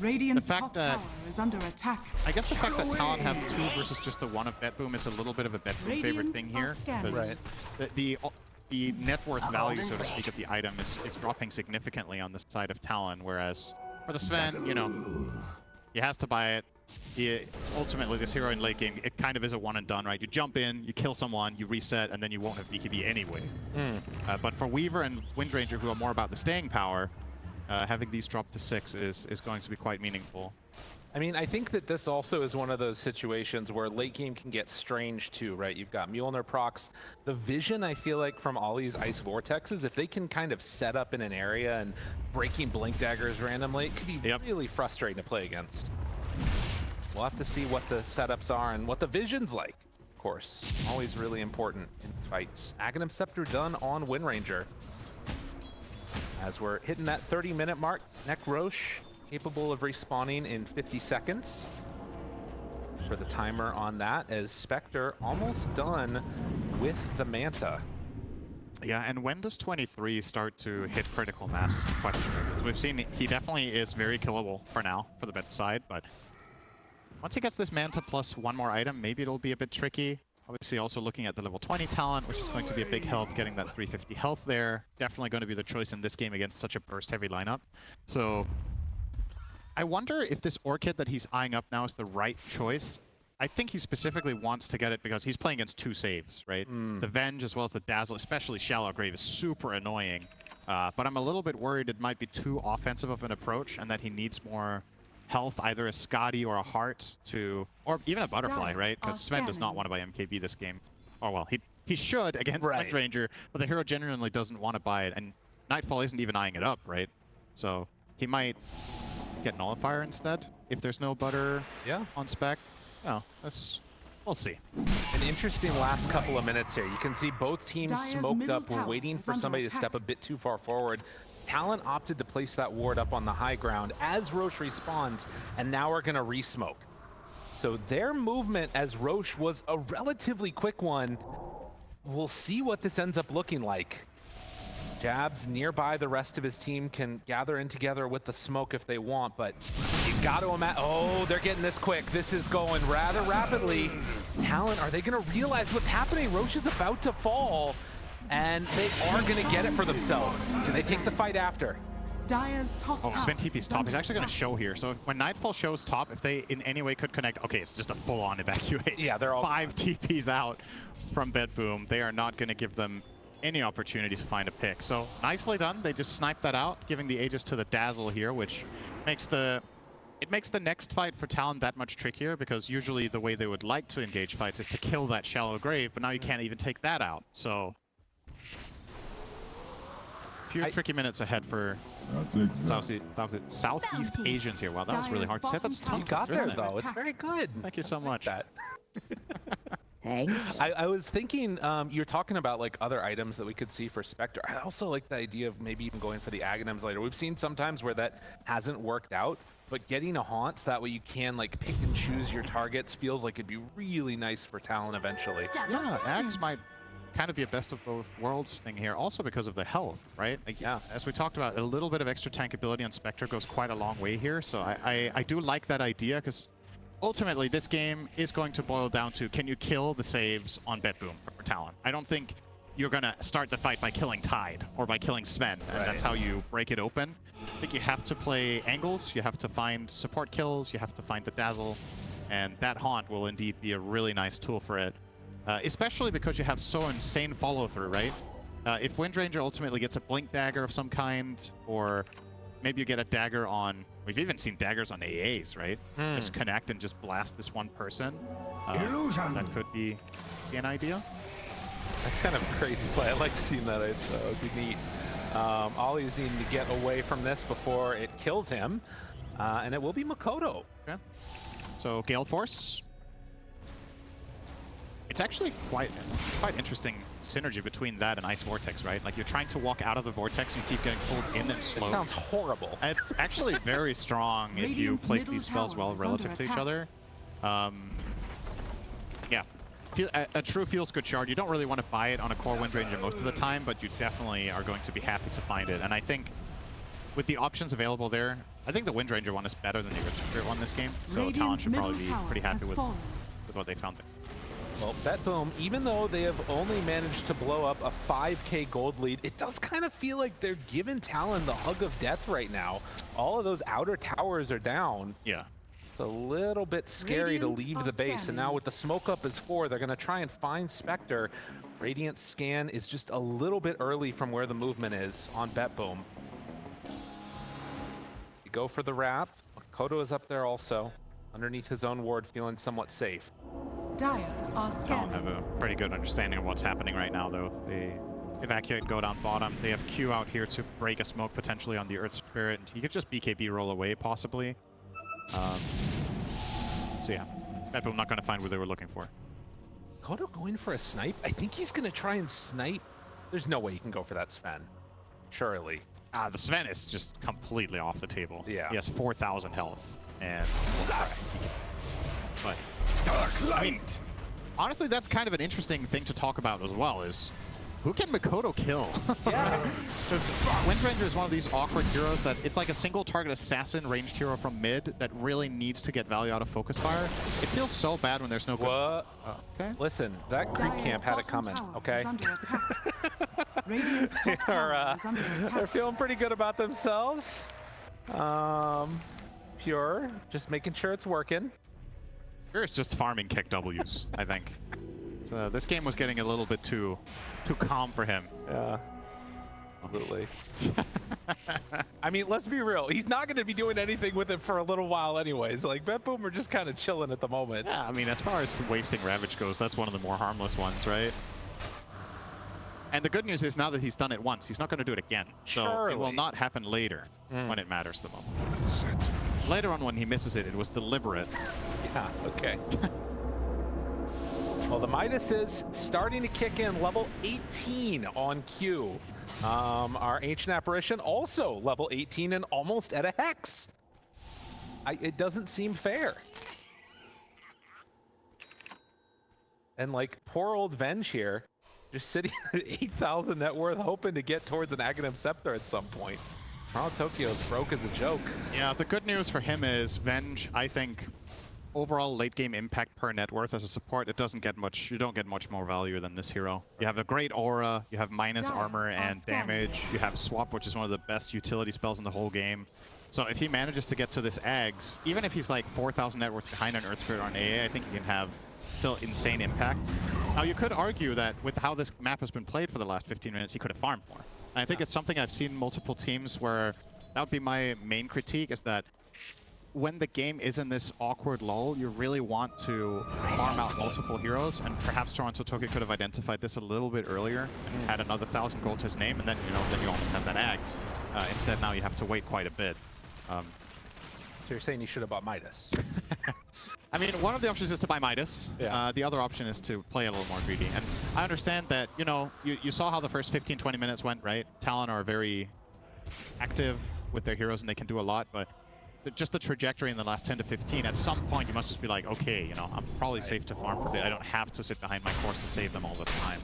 Radiant's
the fact
top
that
tower is under attack.
I guess the fact that Talon have 2 versus just the 1 of BetBoom is a little bit of a BetBoom favorite thing here.
Right.
The net worth value, so to speak, of the item is dropping significantly on the side of Talon, whereas for the Sven, you know, he has to buy it. Ultimately, this hero in late game, it kind of is a one and done, right? You jump in, you kill someone, you reset, and then you won't have BKB anyway. But for Weaver and Wind Ranger, who are more about the staying power, having these drop to 6 is going to be quite meaningful.
I mean, I think that this also is one of those situations where late game can get strange too, right? You've got Mjolnir procs. The vision, I feel like, from all these Ice Vortexes, if they can kind of set up in an area and breaking Blink Daggers randomly, it could be really frustrating to play against. We'll have to see what the setups are and what the vision's like, of course. Always really important in fights. Aghanim Scepter done on Wind Ranger. As we're hitting that 30-minute mark, Nekrosh capable of respawning in 50 seconds. For the timer on that, as Spectre almost done with the Manta.
Yeah, and when does 23 start to hit critical mass is the question. Because we've seen he definitely is very killable for now, for the bet side, but once he gets this Manta plus 1 more item, maybe it'll be a bit tricky. Obviously also looking at the level 20 talent, which is going to be a big help, getting that 350 health there. Definitely going to be the choice in this game against such a burst-heavy lineup. So I wonder if this Orchid that he's eyeing up now is the right choice. I think he specifically wants to get it because he's playing against 2 saves, right? The Venge as well as the Dazzle, especially Shallow Grave, is super annoying. But I'm a little bit worried it might be too offensive of an approach and that he needs more health, either a Scotty or a Heart to, or even a Butterfly, right? Because Sven does not want to buy MKB this game. Or well, he should against Wind Ranger, but the hero genuinely doesn't want to buy it, and Nightfall isn't even eyeing it up, right? So he might get Nullifier instead if there's no Butter on spec. No, we'll see.
An interesting last couple of minutes here. You can see both teams smoked up. We're waiting for somebody to step a bit too far forward. Talon opted to place that ward up on the high ground as Roche respawns, and now we're going to re-smoke. So their movement as Roche was a relatively quick one. We'll see what this ends up looking like. Jabz nearby, the rest of his team can gather in together with the smoke if they want, but you got to imagine, oh, they're getting this quick. This is going rather rapidly. Talon, are they going to realize what's happening? Roche is about to fall, and they are going to get it for themselves. Do they take the fight after?
Dire's top tower
Sven TP's top. He's actually going to show here. So when Nightfall shows top, if they in any way could connect, okay, it's just a full-on evacuate.
Yeah, they're all
5 TPs out from BetBoom. They are not going to give them any opportunity to find a pick. So nicely done. They just sniped that out, giving the Aegis to the Dazzle here, which makes the next fight for Talon that much trickier, because usually the way they would like to engage fights is to kill that Shallow Grave, but now you can't even take that out. So few tricky minutes ahead for Southeast Asians here. Wow, that was really hard to say. That's tough.
You got there, though. It's very good.
Thank you so much.
I was thinking, you're talking about like other items that we could see for Spectre. I also like the idea of maybe even going for the Aghanims later. We've seen sometimes where that hasn't worked out, but getting a Haunt, that way you can like pick and choose your targets, feels like it'd be really nice for Talon eventually.
Yeah, Ags might kind of be a best of both worlds thing here, also because of the health, right? Like, yeah, as we talked about, a little bit of extra tankability on Spectre goes quite a long way here, so I do like that idea, because ultimately, this game is going to boil down to, can you kill the saves on BetBoom or Talon? I don't think you're going to start the fight by killing Tide or by killing Sven, and that's how you break it open. I think you have to play angles, you have to find support kills, you have to find the dazzle, and that Haunt will indeed be a really nice tool for it. Especially because you have so insane follow-through, right? If Windranger ultimately gets a Blink Dagger of some kind, or maybe you get a dagger on... We've even seen daggers on AAs, right? Just connect and just blast this one person.
Illusion.
That could be an idea.
That's kind of a crazy play. I like seeing that. It would be neat. Ollie's needing to get away from this before it kills him. And it will be Mikoto.
Okay. So Gale Force. It's actually quite interesting synergy between that and Ice Vortex, right? Like, you're trying to walk out of the Vortex, and you keep getting pulled in and slowed.
It sounds horrible.
It's actually very strong if you place these spells well relative to each other. Yeah. A true feels good shard. You don't really want to buy it on a core Windranger most of the time, but you definitely are going to be happy to find it. And I think with the options available there, I think the Windranger one is better than the Earth Spirit one this game. So Talon should probably be pretty happy with what they found there.
Well, BetBoom, even though they have only managed to blow up a 5k gold lead, it does kind of feel like they're giving Talon the hug of death right now. All of those outer towers are down.
Yeah.
It's a little bit scary to leave the base, and now with the smoke up as 4, they're going to try and find Spectre. Radiant scan is just a little bit early from where the movement is on BetBoom. You go for the wrap. Mikoto is up there also, underneath his own ward, feeling somewhat safe.
Dire are
Talon
scanning.
have a pretty good understanding of what's happening right now, though. They evacuate and go down bottom. They have Q out here to break a smoke potentially on the Earth Spirit. He could just BKB roll away, possibly. So yeah, BetBoom not going to find what they were looking for.
Mikoto going for a snipe? I think he's going to try and snipe. There's no way he can go for that Sven. Surely.
The Sven is just completely off the table.
Yeah.
He has 4,000 health. And but
Dark light.
I mean, honestly, that's kind of an interesting thing to talk about as well, is who can Mikoto kill?
Yeah.
Windranger is one of these awkward heroes that it's like a single target assassin ranged hero from mid that really needs to get value out of focus fire. It feels so bad when there's no good.
What?
Okay.
Listen, that creep
Dire's
camp had it
bottom
coming,
tower
okay?
is under attack. Radiant's top tower is under
They're
attack.
feeling pretty good about themselves. Pure, just making sure it's working.
Pure is just farming kick Ws, I think. So this game was getting a little bit too calm for him.
Yeah, absolutely. I mean, let's be real. He's not going to be doing anything with it for a little while anyways. Like, BetBoom are just kind of chilling at the moment.
Yeah, I mean, as far as wasting Ravage goes, that's one of the more harmless ones, right? And the good news is now that he's done it once, he's not going to do it again. So
Surely.
it will not happen later when it matters the most. Later on when he misses it, it was deliberate.
Yeah, okay. Well, the Midas is starting to kick in, level 18 on Q. Our Ancient Apparition also level 18 and almost at a Hex. It doesn't seem fair. And like, poor old Venge here, just sitting at 8,000 net worth, hoping to get towards an Aghanim Scepter at some point. TORONTOTOKYO broke as a joke.
Yeah, the good news for him is Venge, I think, overall late game impact per net worth as a support, it doesn't get much, you don't get much more value than this hero. You have a great aura, you have minus armor and damage, you have swap, which is one of the best utility spells in the whole game. So if he manages to get to this Ags, even if he's like 4,000 net worth behind an Earth Spirit on AA, I think he can have still insane impact. Now you could argue that with how this map has been played for the last 15 minutes, he could have farmed more. And I think it's something I've seen multiple teams where that would be my main critique, is that when the game is in this awkward lull, you really want to farm out multiple heroes, and perhaps TORONTOTOKYO could have identified this a little bit earlier and had another 1,000 gold to his name, and then then you almost have that Ags. Instead, now you have to wait quite a bit.
So you're saying you should have bought Midas?
I mean, one of the options is to buy Midas.
Yeah.
The other option is to play a little more greedy. And I understand that, you saw how the first 15-20 minutes went, right? Talon are very active with their heroes and they can do a lot, but just the trajectory in the last 10 to 15, at some point you must just be like, okay, I'm probably safe to farm for a bit. I don't have to sit behind my course to save them all the time.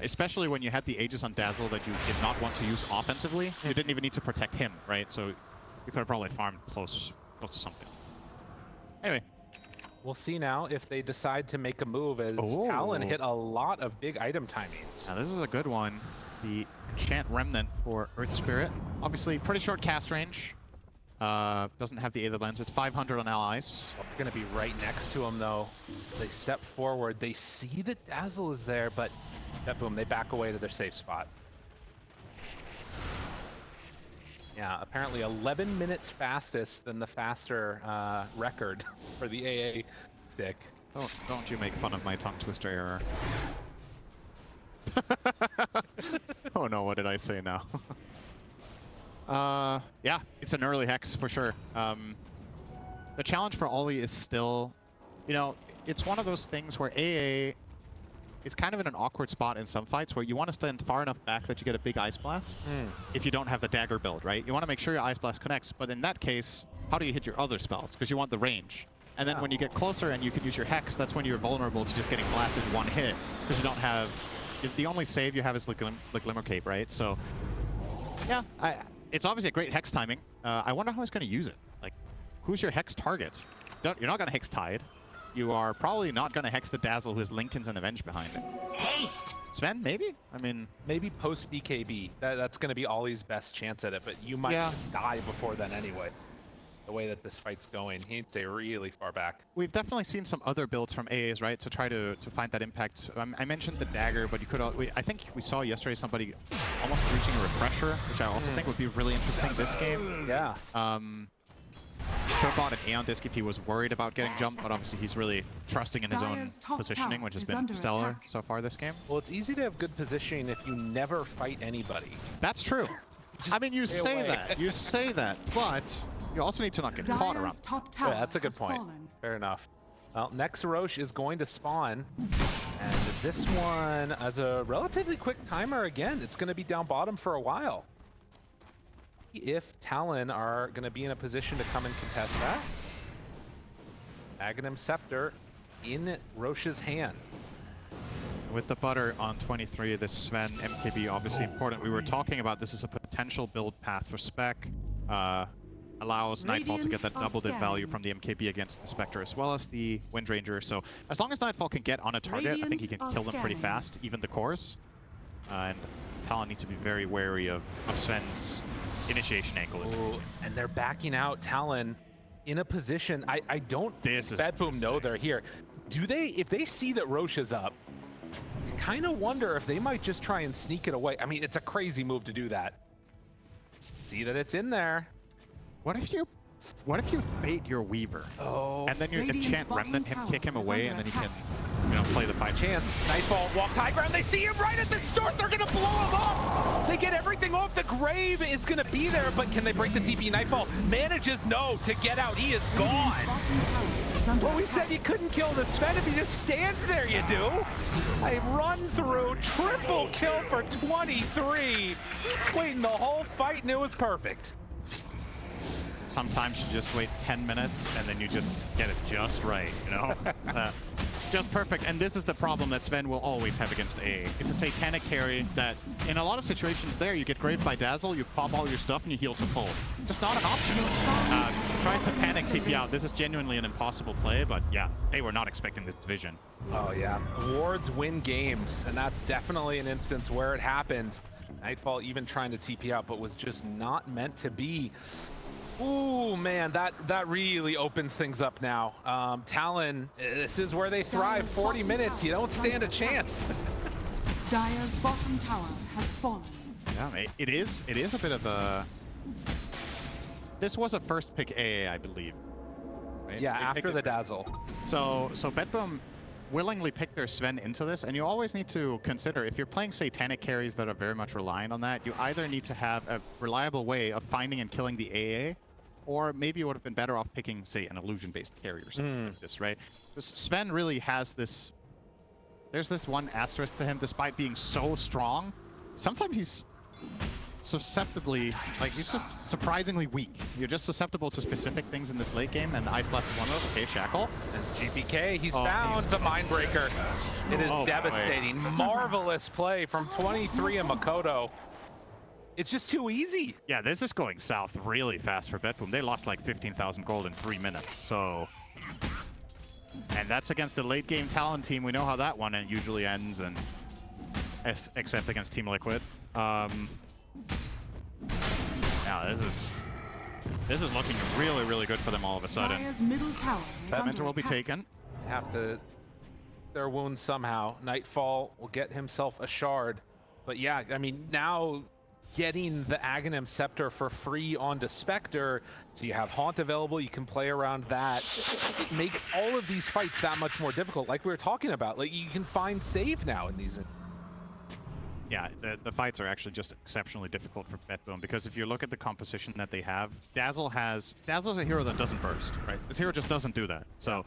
Especially when you had the Aegis on Dazzle that you did not want to use offensively. You didn't even need to protect him, right? So you could have probably farmed close to something. Anyway,
We'll see now if they decide to make a move, as
Oh.
Talon hit a lot of big item timings.
now this is a good one. The Enchant Remnant for Earth Spirit. Obviously, pretty short cast range. Doesn't have the Aether Lens. It's 500 on allies.
They're going to be right next to him, though. So they step forward. They see that Dazzle is there, but BetBoom, they back away to their safe spot. Yeah, apparently 11 minutes fastest than the faster record for the AA stick.
Don't you make fun of my tongue twister error. Oh no, what did I say now? Yeah, it's an early hex for sure. The challenge for Ollie is still, you know, it's one of those things where AA is kind of in an awkward spot in some fights where you want to stand far enough back that you get a big Ice Blast if you don't have the dagger build, right? You want to make sure your Ice Blast connects, but in that case, how do you hit your other spells? Because you want the range. And then when you get closer and you can use your Hex, that's when you're vulnerable to just getting blasted one hit, because you don't have... The only save you have is the Glimmer Cape, right? So, yeah, it's obviously a great Hex timing. I wonder how he's going to use it. Like, who's your Hex target? You're not going to Hex Tide. You are probably not going to Hex the Dazzle, who has Lincoln's and Avenge behind it.
Haste!
Sven, maybe? I mean...
Maybe post BKB. That's going to be Ollie's best chance at it, but you might die before then anyway. The way that this fight's going, he needs to stay really far back.
We've definitely seen some other builds from AAs, right, to try to find that impact. I mentioned the dagger, but you could... I think we saw yesterday somebody almost reaching a refresher, which I also think would be really interesting this game.
Yeah.
Could bought an Aeon Disc if he was worried about getting jumped, but obviously he's really trusting in his own
Dire's top
positioning,
tower
which has
is
been
under
stellar
attack.
so far this game.
Well, it's easy to have good positioning if you never fight anybody.
That's true. I mean, you
stay
say
away.
that, but you also need to not get caught
Dire's
around.
top tower
Yeah, that's a good
has
point.
fallen.
Fair enough. Well, next Roche is going to spawn. And this one, as a relatively quick timer again, it's going to be down bottom for a while. If Talon are going to be in a position to come and contest that. Aghanim Scepter in Roche's hand.
With the butter on 23, this Sven MKB obviously important. We were talking about this as a potential build path for Spec. Allows Nightfall to get that double dip value from the MKB against the Spectre as well as the Wind Ranger. So as long as Nightfall can get on a target, I think he can kill them pretty fast, even the cores. And Talon needs to be very wary of Sven's initiation angle.
Ooh, and they're backing out Talon in a position. I don't BetBoom know they're here. Do they, if they see that Roche is up, kind of wonder if they might just try and sneak it away. I mean, it's a crazy move to do that. See that it's in there.
What if you bait your Weaver?
Oh.
And then you
Radiant's
enchant
bottom
Remnant him,
tower
kick him
is
away,
under
and then he can,
attack.
play the fight.
Chance. Nightfall walks high ground. They see him right at the start. They're going to blow him up. They get everything off. The grave is going to be there, but can they break the TP? Nightfall manages to get out. He is gone.
Radiant's bottom tower is under
Well, we
attack.
said you couldn't kill the Sven if he just stands there, you do. A run through, triple kill for 23. Waiting the whole fight and it was perfect.
Sometimes you just wait 10 minutes and then you just get it just right, you know? Just perfect. And this is the problem that Sven will always have against AA. It's a satanic carry that in a lot of situations there, you get graved by Dazzle, you pop all your stuff and you heal to full. Just not an option. Tries to panic TP out. This is genuinely an impossible play, but yeah, they were not expecting this vision.
Oh yeah, wards win games, and that's definitely an instance where it happened. Nightfall even trying to TP out, but was just not meant to be. Ooh, man, that really opens things up now. Talon, this is where they thrive. 40 minutes, you don't stand a chance.
Dire's bottom tower has fallen.
Yeah, it is a bit of a... This was a first pick AA, I believe. Right?
Yeah,
They
after
picked
the
it.
Dazzle.
So BetBoom willingly picked their Sven into this, and you always need to consider, if you're playing satanic carries that are very much reliant on that, you either need to have a reliable way of finding and killing the AA, or maybe you would have been better off picking, say, an illusion-based carry or something like this, right? Because Sven really has this... There's this one asterisk to him, despite being so strong. Sometimes he's susceptibly, like, he's just surprisingly weak. You're just susceptible to specific things in this late game, and Ice Blast is one of those. Okay, Shackle.
And GPK, he's
Oh,
found the Mindbreaker. It is
Oh, boy.
devastating. Marvelous play from 23 and Mikoto. It's just too easy.
Yeah, this is going south really fast for BetBoom. They lost like 15,000 gold in 3 minutes. So And that's against a late game Talon team. We know how that one usually ends, and except against Team Liquid. Now this is looking really, really good for them all of a sudden.
Dire's middle tower is
That
under
will be
attack.
taken.
Have to their wounds somehow. Nightfall will get himself a shard. But yeah, I mean, now getting the Aghanim Scepter for free onto Spectre, so you have Haunt available, you can play around that. It makes all of these fights that much more difficult, like we were talking about. Like, you can find save now in these.
Yeah, the fights are actually just exceptionally difficult for BetBoom, because if you look at the composition that they have, Dazzle's a hero that doesn't burst, right? This hero just doesn't do that. So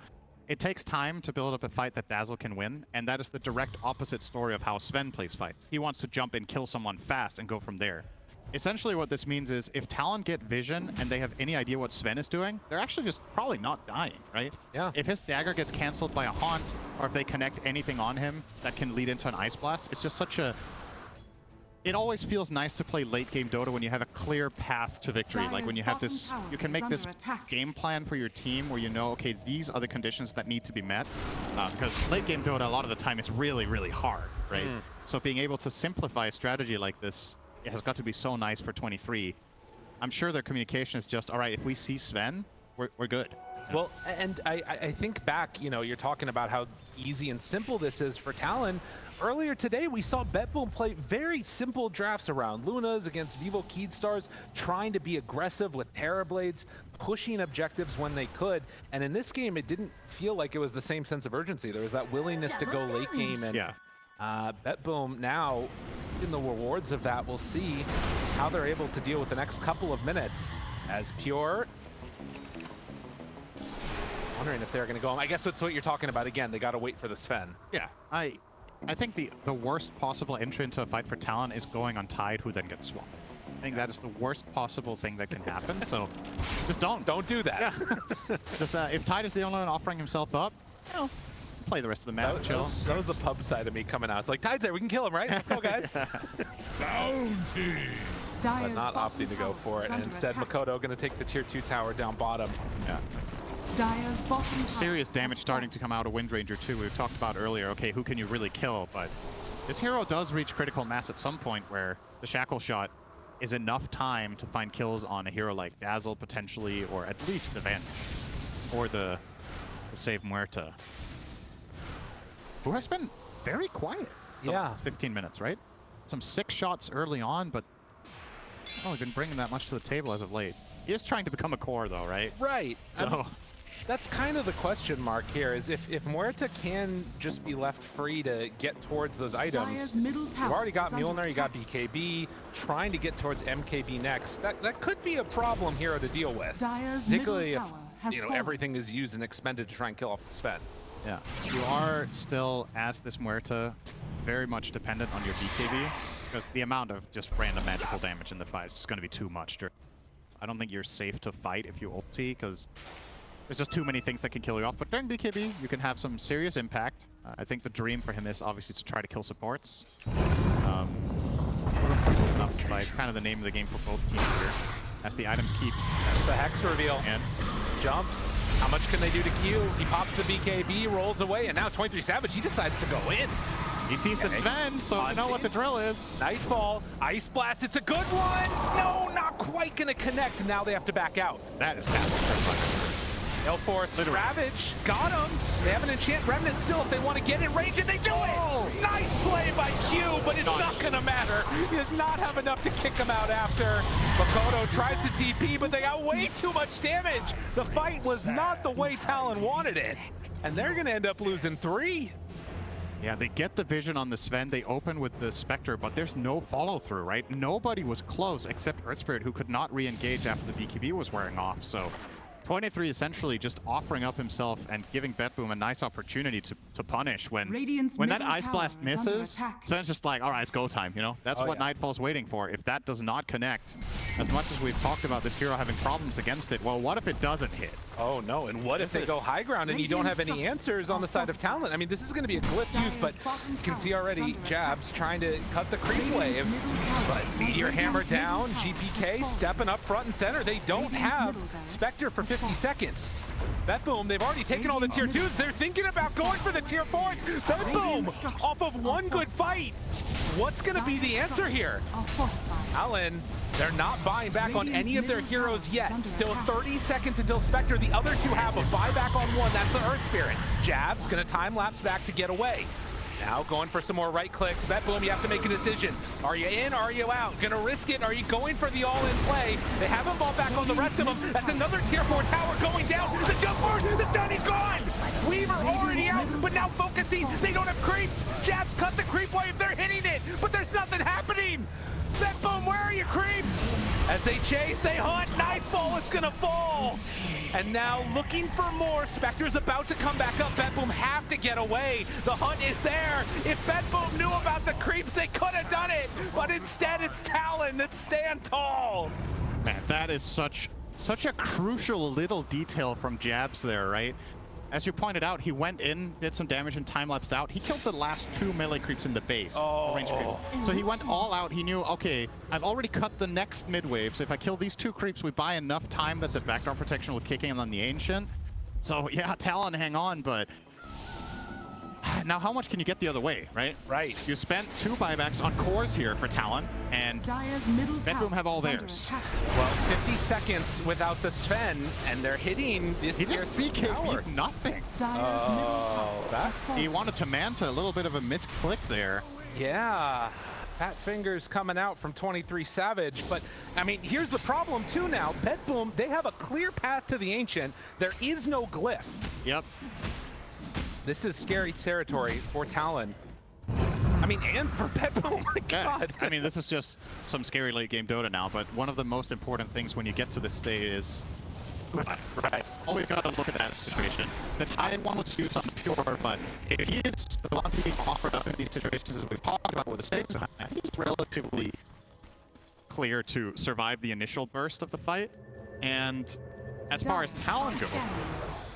it takes time to build up a fight that Dazzle can win, and that is the direct opposite story of how Sven plays fights. He wants to jump and kill someone fast and go from there. Essentially what this means is if Talon get vision and they have any idea what Sven is doing, they're actually just probably not dying, right?
Yeah.
If his dagger gets canceled by a Haunt, or if they connect anything on him that can lead into an Ice Blast, it's just such a... It always feels nice to play late game Dota when you have a clear path to victory. Like when you have this, you can make this game plan for your team where you know, okay, these are the conditions that need to be met. Because late game Dota, a lot of the time, it's really, really hard, right? So being able to simplify a strategy like this, it has got to be so nice for 23. I'm sure their communication is just, all right, if we see Sven, we're good.
Well, and I think back, you know, you're talking about how easy and simple this is for Talon. Earlier today, we saw BetBoom play very simple drafts around Lunas against Vivo Keydstars, trying to be aggressive with Terrorblades, pushing objectives when they could. And in this game, it didn't feel like it was the same sense of urgency. There was that willingness to go late game. And BetBoom now, in the rewards of that, we'll see how they're able to deal with the next couple of minutes. As Pure, wondering if they're going to go home. I guess that's what you're talking about again. They got to wait for the Sven.
Yeah, I think the worst possible entry into a fight for Talon is going on Tide, who then gets swapped. I think that is the worst possible thing that can happen, so just don't
do that.
Yeah. Just, if Tide is the only one offering himself up, you know, play the rest of the map, chill.
That was the pub side of me coming out. It's like, Tide's there, we can kill him, right? Let's go, guys.
Bounty.
But not opting to go for it, and instead Mikoto going to take the tier 2 tower down bottom.
Yeah.
Dire's bottom tower
Serious damage starting to come out of Windranger too. We talked about earlier, okay, who can you really kill? But this hero does reach critical mass at some point where the Shackle Shot is enough time to find kills on a hero like Dazzle potentially, or at least the Venge, or the Save Muerta, who has been very quiet the last 15 minutes, right? Some 6 shots early on, but only been bringing that much to the table as of late. He is trying to become a core though, right?
Right.
So
that's kind of the question mark here, is if Muerta can just be left free to get towards those items. You've already got Mjolnir, you got BKB, trying to get towards MKB next. That could be a problem here to deal with. Particularly if, you know, everything is used and expended to try and kill off the Sven.
Yeah. You are still, as this Muerta, very much dependent on your BKB, because the amount of just random magical damage in the fight is just going to be too much. I don't think you're safe to fight if you ulti, because there's just too many things that can kill you off. But during BKB, you can have some serious impact. I think the dream for him is obviously to try to kill supports. Like kind of the name of the game for both teams here. As the items keep...
That's the Hex reveal.
And
jumps. How much can they do to Q? He pops the BKB, rolls away, and now 23 Savage, he decides to go in.
He sees the Sven, so you know what the drill is.
Nightfall, Ice Blast, it's a good one! No, not quite gonna connect, now they have to back out.
That is catastrophic.
They'll force Ravage, got him! They have an Enchant Remnant still if they want to get in range, and they do it! Nice play by Q, but it's not gonna matter. He does not have enough to kick him out after. Mikoto tries to TP, but they got way too much damage. The fight was not the way Talon wanted it. And they're gonna end up losing 3.
Yeah, they get the vision on the Sven, they open with the Spectre, but there's no follow-through, right? Nobody was close except Earth Spirit, who could not re-engage after the BKB was wearing off, so 23 essentially just offering up himself and giving BetBoom a nice opportunity to punish when that Ice Blast misses. So it's just like, all right, it's go time, you know? That's what Nightfall's waiting for. If that does not connect, as much as we've talked about this hero having problems against it, well, what if it doesn't hit?
Oh no, and what if they go high ground and you don't have any answers on the side of Talon? I mean, this is going to be a glyph used, but you can see already Jabz trying to cut the creep wave. But Meteor Hammer down, GPK stepping up front and center. They don't have Spectre for 50 50 seconds. BetBoom, they've already taken all the tier 2s. They're thinking about going for the tier 4s. BetBoom, off of one good fight. What's going to be the answer here? Talon, they're not buying back on any of their heroes yet. Still 30 seconds until Spectre. The other two have a buyback on one. That's the Earth Spirit. Jabz going to time lapse back to get away. Now going for some more right clicks. BetBoom, you have to make a decision. Are you in? Are you out? Gonna risk it? Are you going for the all-in play? They haven't bought back on the rest of them. That's another tier 4 tower going down. The jump forward, the stun, he's gone! Weaver already out, but now focusing. They don't have creeps. Jabz cut the creep wave. They're hitting it, but there's nothing happening. BetBoom, where are your creeps? As they chase, they hunt. Nightfall is gonna fall. And now looking for more. Spectre's about to come back up. BetBoom have to get away. The hunt is there. If BetBoom knew about the creeps, they could have done it. But instead, it's Talon that stand tall.
Man, that is such a crucial little detail from Jabz there, right? As you pointed out, he went in, did some damage, and time-lapsed out. He killed the last 2 melee creeps in the base. Range creep. So he went all out. He knew, okay, I've already cut the next mid-wave, so if I kill these 2 creeps, we buy enough time that the backdoor protection will kick in on the Ancient. So yeah, Talon, hang on, but now how much can you get the other way, right?
Right.
You spent 2 buybacks on cores here for Talon, and BetBoom have all theirs.
Well, 50 seconds without the Sven, and they're hitting this
He just BKB'd nothing. He wanted to Manta, a little bit of a misclick there.
Yeah. Fat fingers coming out from 23 Savage, but I mean, here's the problem too now. BetBoom, they have a clear path to the Ancient. There is no glyph.
Yep.
This is scary territory for Talon. I mean, and for BetBoom, my God.
I mean, this is just some scary late game Dota now, but one of the most important things when you get to this stage is right. Always got to look at that situation. The Tide one was used on Pure, but if he is the one being offered up in these situations, as we've talked about with the stakes, I think he's relatively clear to survive the initial burst of the fight. And as far as Talon goes,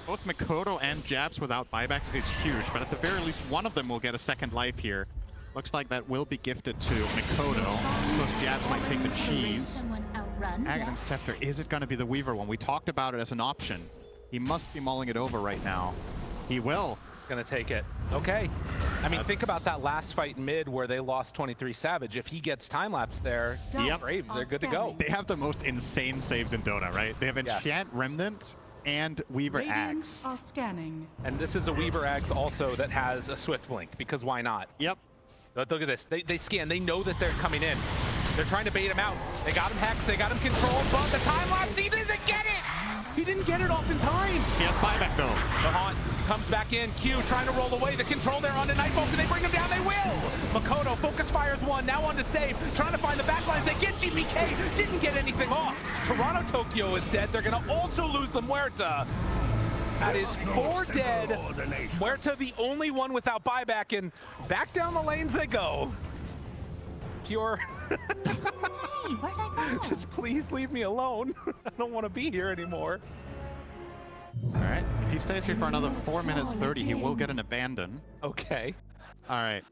both Mikoto and Jabz without buybacks is huge, but at the very least, one of them will get a second life here. Looks like that will be gifted to Mikoto. I suppose Jabz might take the cheese. Aghanim Scepter, is it going to be the Weaver one? We talked about it as an option. He must be mulling it over right now. He will.
He's going to take it. Okay. I mean, think about that last fight mid where they lost 23 Savage. If he gets time-lapse there,
yep.
Brave, they're good to go.
They have the most insane saves in Dota, right? They have Enchant Remnant and Weaver Axe.
Are scanning.
And this is a Weaver Axe also that has a Swift Blink, because why not?
Yep.
Look at this. They scan. They know that they're coming in. They're trying to bait him out. They got him hexed. They got him controlled. But the time lapse, he doesn't get it. He didn't get it off in time.
He has buyback though.
The Haunt comes back in. Q trying to roll away. The control there on the Nightfall. Can they bring him down? They will. Makoto focus fires one. Now on to save. Trying to find the backlines. They get GPK. Didn't get anything off. TORONTOTOKYO is dead. They're going to also lose the Muerta. That is 4 dead. Muerta the only one without buyback, and back down the lanes they go. Pure.
Hey, where'd I go?
Just please leave me alone. I don't want to be here anymore.
All right. If he stays here for another 4 minutes 30, he will get an abandon.
Okay.
All right.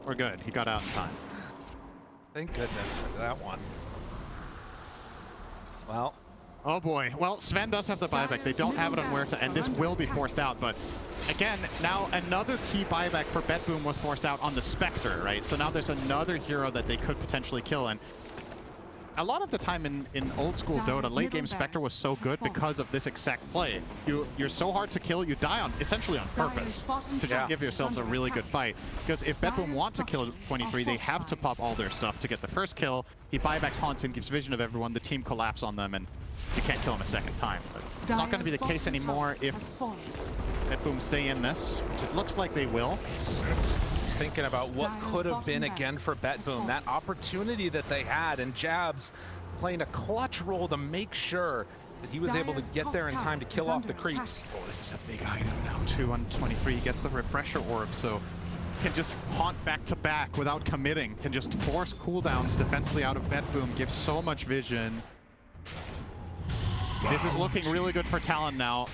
We're good. He got out in time.
Thank goodness for that one. Well.
Oh boy. Well, Sven does have the buyback. They don't have it on Muerta, and this will be forced out. But again, now another key buyback for BetBoom was forced out on the Spectre, right? So now there's another hero that they could potentially kill. And a lot of the time in old school Dota, late game Spectre was so good because of this exact play. You're so hard to kill, you die on essentially on purpose to just give yourselves a really good fight. Because if BetBoom want to kill 23, they have to pop all their stuff to get the first kill. He buybacks haunts and gives vision of everyone. The team collapse on them, and you can't kill him a second time. But it's not going to be the case anymore if BetBoom stay in this, which it looks like they will.
Thinking about what could have been again for BetBoom, that opportunity that they had, and Jabz playing a clutch role to make sure that he was able to get there in time to kill off the creeps.
Oh, this is a big item now too on 23. He gets the refresher orb, so can just haunt back to back without committing, can just force cooldowns defensively out of BetBoom, gives so much vision. This is looking really good for Talon now.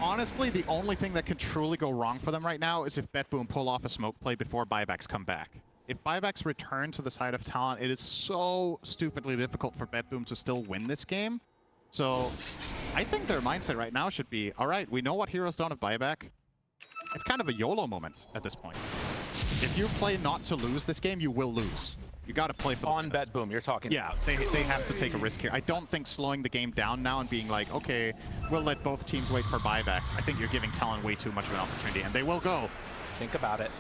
Honestly, the only thing that could truly go wrong for them right now is if BetBoom pull off a smoke play before buybacks come back. If buybacks return to the side of Talon, it is so stupidly difficult for BetBoom to still win this game. So I think their mindset right now should be, all right, we know what heroes don't have buyback. It's kind of a YOLO moment at this point. If you play not to lose this game, you will lose. You got to play for the
On BetBoom, you're talking.
Yeah, they have to take a risk here. I don't think slowing the game down now and being like, okay, we'll let both teams wait for buybacks. I think you're giving Talon way too much of an opportunity, and they will go.
Think about it.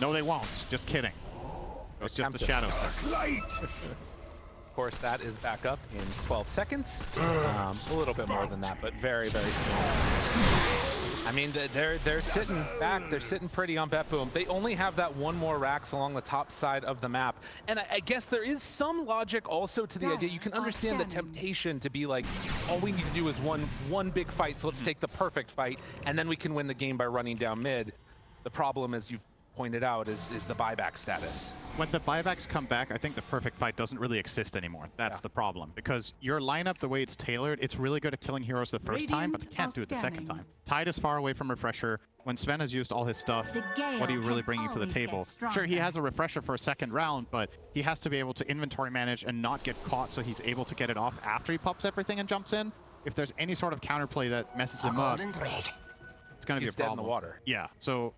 No, they won't. Just kidding. It's just the shadows there.
Light!
Of course, that is back up in 12 seconds. A little bit more than that, but very, very small. I mean, they're sitting back. They're sitting pretty on BetBoom. They only have that one more racks along the top side of the map. And I guess there is some logic also to the idea. You can understand the temptation to be like, all we need to do is one big fight, so let's take the perfect fight, and then we can win the game by running down mid. The problem, as you've pointed out, is the buyback status.
When the buybacks come back, I think the perfect fight doesn't really exist anymore. That's the problem. Because your lineup, the way it's tailored, it's really good at killing heroes the first time, but it can't do it the second time. Tide is far away from Refresher. When Sven has used all his stuff, what are you really bringing to the table? Sure, he has a Refresher for a second round, but he has to be able to inventory manage and not get caught, so he's able to get it off after he pops everything and jumps in. If there's any sort of counterplay that messes him up, it's going to be a problem.
Dead in the water.
Yeah, so...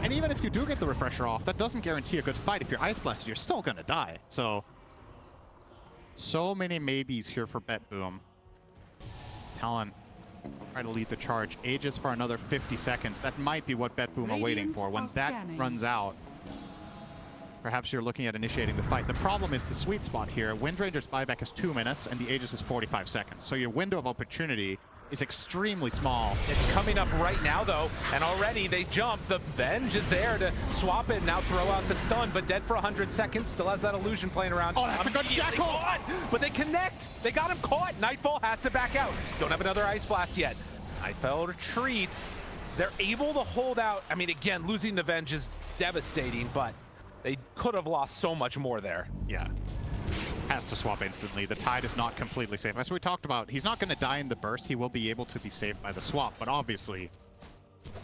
And even if you do get the Refresher off, that doesn't guarantee a good fight. If you're Ice Blasted, you're still gonna die. So many maybes here for BetBoom. Talon try to lead the charge. Aegis for another 50 seconds. That might be what BetBoom are waiting for. When that runs out, perhaps you're looking at initiating the fight. The problem is the sweet spot here. Windranger's buyback is 2 minutes, and the Aegis is 45 seconds. So your window of opportunity is extremely small.
It's coming up right now, though, and already they jump. The Venge is there to swap it, now throw out the stun, but dead for 100 seconds, still has that illusion playing around.
Oh, that's a good shackle!
But they connect! They got him caught! Nightfall has to back out. Don't have another Ice Blast yet. Nightfall retreats. They're able to hold out. I mean, again, losing the Venge is devastating, but they could have lost so much more there.
Yeah. Has to swap instantly. The Tide is not completely safe. As we talked about, he's not going to die in the burst. He will be able to be saved by the swap, but obviously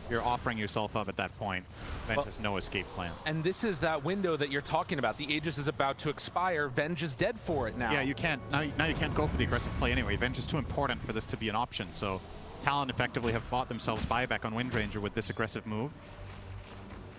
you're offering yourself up at that point. Venge has no escape plan.
And this is that window that you're talking about. The Aegis is about to expire. Venge is dead for it now.
Yeah, you can't. Now you can't go for the aggressive play anyway. Venge is too important for this to be an option. So Talon effectively have bought themselves buyback on Windranger with this aggressive move.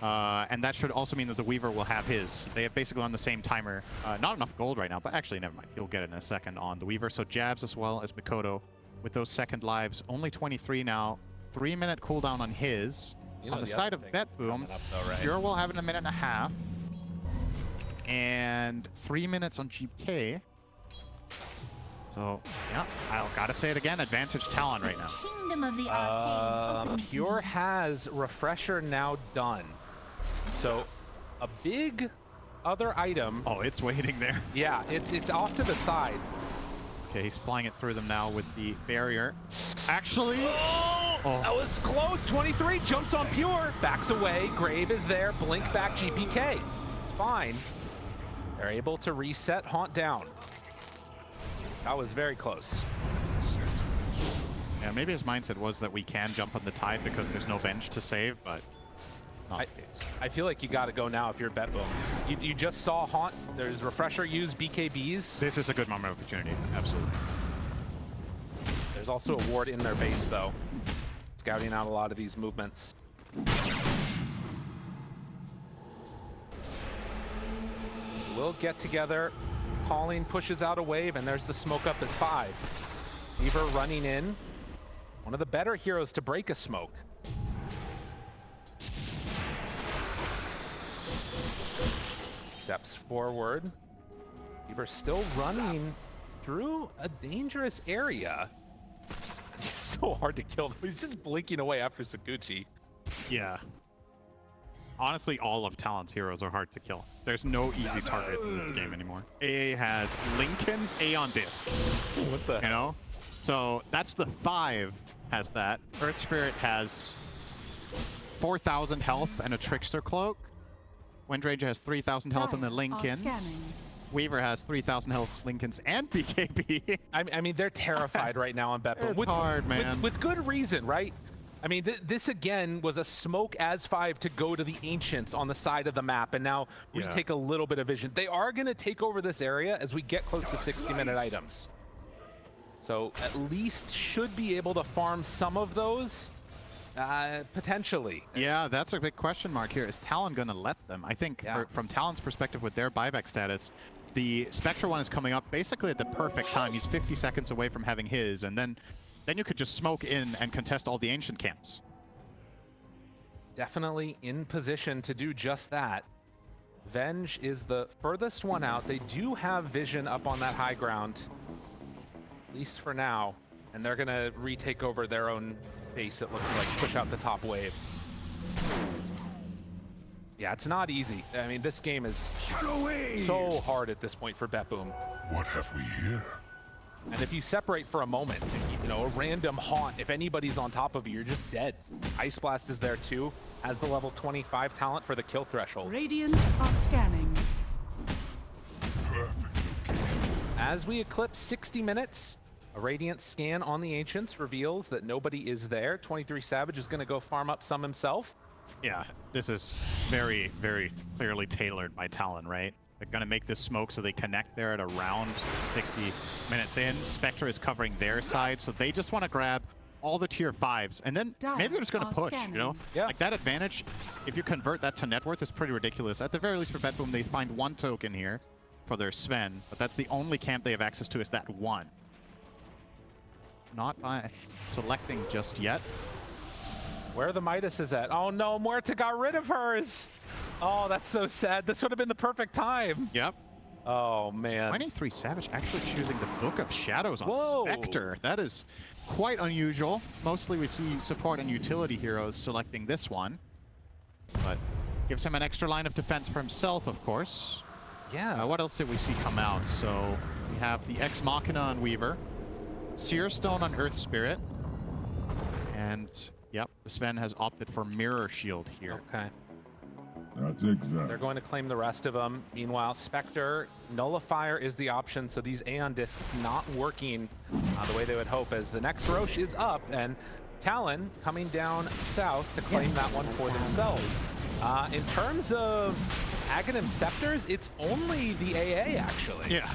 And that should also mean that the Weaver will have his. They have basically on the same timer. Not enough gold right now, but actually, never mind. He'll get it in a second on the Weaver. So Jabz as well as Mikoto with those second lives. Only 23 now. 3-minute cooldown on his. On the side of BetBoom, Pure will have it in a minute and a half. And 3 minutes on GK. So, yeah, I gotta say it again. Advantage Talon right now.
Kingdom of the Arcade opens
Pure has Refresher now done. So, a big other item.
Oh, it's waiting there.
Yeah, it's off to the side.
Okay, he's flying it through them now with the barrier. Actually...
Oh, that was close. 23 jumps on Pure. Backs away. Grave is there. Blink back GPK. It's fine. They're able to reset Haunt down. That was very close.
Yeah, maybe his mindset was that we can jump on the Tide because there's no Venge to save, but not the case.
I feel like you got to go now if you're BetBoom. You just saw Haunt. There's Refresher use BKBs.
This is a good moment of opportunity. Absolutely.
There's also a ward in their base, though. Scouting out a lot of these movements. We'll get together. Calling pushes out a wave, and there's the smoke up as 5. Weaver running in. One of the better heroes to break a smoke. Steps forward. Weaver still running through a dangerous area. He's so hard to kill. He's just blinking away after Sakuchi.
Yeah. Honestly, all of Talon's heroes are hard to kill. There's no easy target in this game anymore. AA has Lincoln's A on disc.
What the?
You know? So that's the 5 has that. Earth Spirit has 4,000 health and a Trickster Cloak. Windranger has 3,000 health in the Lincolns. Weaver has 3,000 health Lincolns and BKB.
I mean, they're terrified right now on BetBoom.
It's hard, man.
With good reason, right? I mean, this again was a smoke as 5 to go to the Ancients on the side of the map, and now we take a little bit of vision. They are going to take over this area as we get close to 60-minute items. So at least should be able to farm some of those, potentially.
Yeah, that's a big question mark here. Is Talon going to let them? I think from Talon's perspective with their buyback status, the Spectre one is coming up basically at the perfect time. He's 50 seconds away from having his, and then you could just smoke in and contest all the ancient camps.
Definitely in position to do just that. Venge is the furthest one out. They do have vision up on that high ground, at least for now, and they're gonna retake over their own base, it looks like, push out the top wave. Yeah, it's not easy. I mean, this game is so hard at this point for BetBoom.
What have we here?
And if you separate for a moment, you know, a random haunt, if anybody's on top of you, you're just dead. Ice Blast is there too, has the level 25 talent for the kill threshold.
Radiant are scanning.
Perfect location.
As we eclipse 60 minutes, a Radiant scan on the Ancients reveals that nobody is there. 23 Savage is going to go farm up some himself.
Yeah, this is very, very clearly tailored by Talon, right? They're going to make this smoke so they connect there at around 60 minutes in. Spectre is covering their side, so they just want to grab all the tier 5s, and then maybe they're just going to push, you know?
Yeah.
Like that advantage, if you convert that to net worth, is pretty ridiculous. At the very least for BetBoom, they find one token here for their Sven, but that's the only camp they have access to is that one. Not by selecting just yet.
Where the Midas is at. Oh no, Muerta got rid of hers. Oh, that's so sad. This would have been the perfect time.
Yep.
Oh man.
23 Savage actually choosing the Book of Shadows on
Whoa.
Spectre. That is quite unusual. Mostly we see support and utility heroes selecting this one. But gives him an extra line of defense for himself, of course.
Yeah.
What else did we see come out? So we have the Ex Machina on Weaver, Seer Stone on Earth Spirit, and yep, the Sven has opted for Mirror Shield here.
Okay.
That's exact.
They're going to claim the rest of them. Meanwhile, Spectre, Nullifier is the option, so these Aeon Discs not working the way they would hope, as the next Roche is up, and Talon coming down south to claim that one for themselves. In terms of Aghanim Scepters, it's only the AA, actually.
Yeah,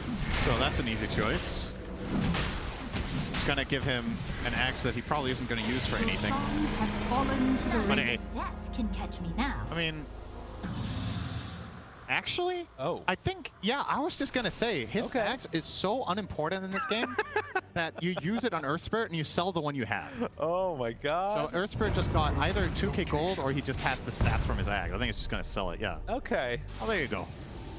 so that's an easy choice. It's gonna give him an axe that he probably isn't gonna use for anything.
Roshan has fallen to the
But
ring.
hey,
Death can catch me now.
I mean, actually,
Oh.
I think, yeah, I was just gonna say, his axe is so unimportant in this game that you use it on Earth Spirit and you sell the one you have.
Oh my god.
So Earth Spirit just got either 2k gold or he just has the stats from his axe. I think it's just gonna sell it, yeah.
Okay.
Oh, there you go.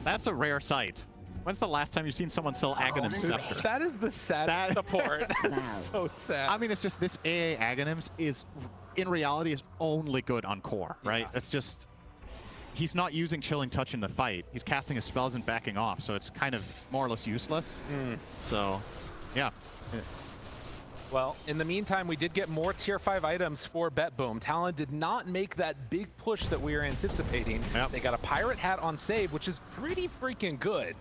That's a rare sight. When's the last time you've seen someone sell Aghanim Scepter?
That is the saddest support. That's so sad.
I mean, it's just this AA Aghanims is, in reality, is only good on core, right?
Yeah.
It's just, he's not using Chilling Touch in the fight. He's casting his spells and backing off, so it's kind of more or less useless. So, yeah.
Well, in the meantime, we did get more tier 5 items for BetBoom. Talon did not make that big push that we were anticipating.
Yep.
They got a pirate hat on save, which is pretty freaking good.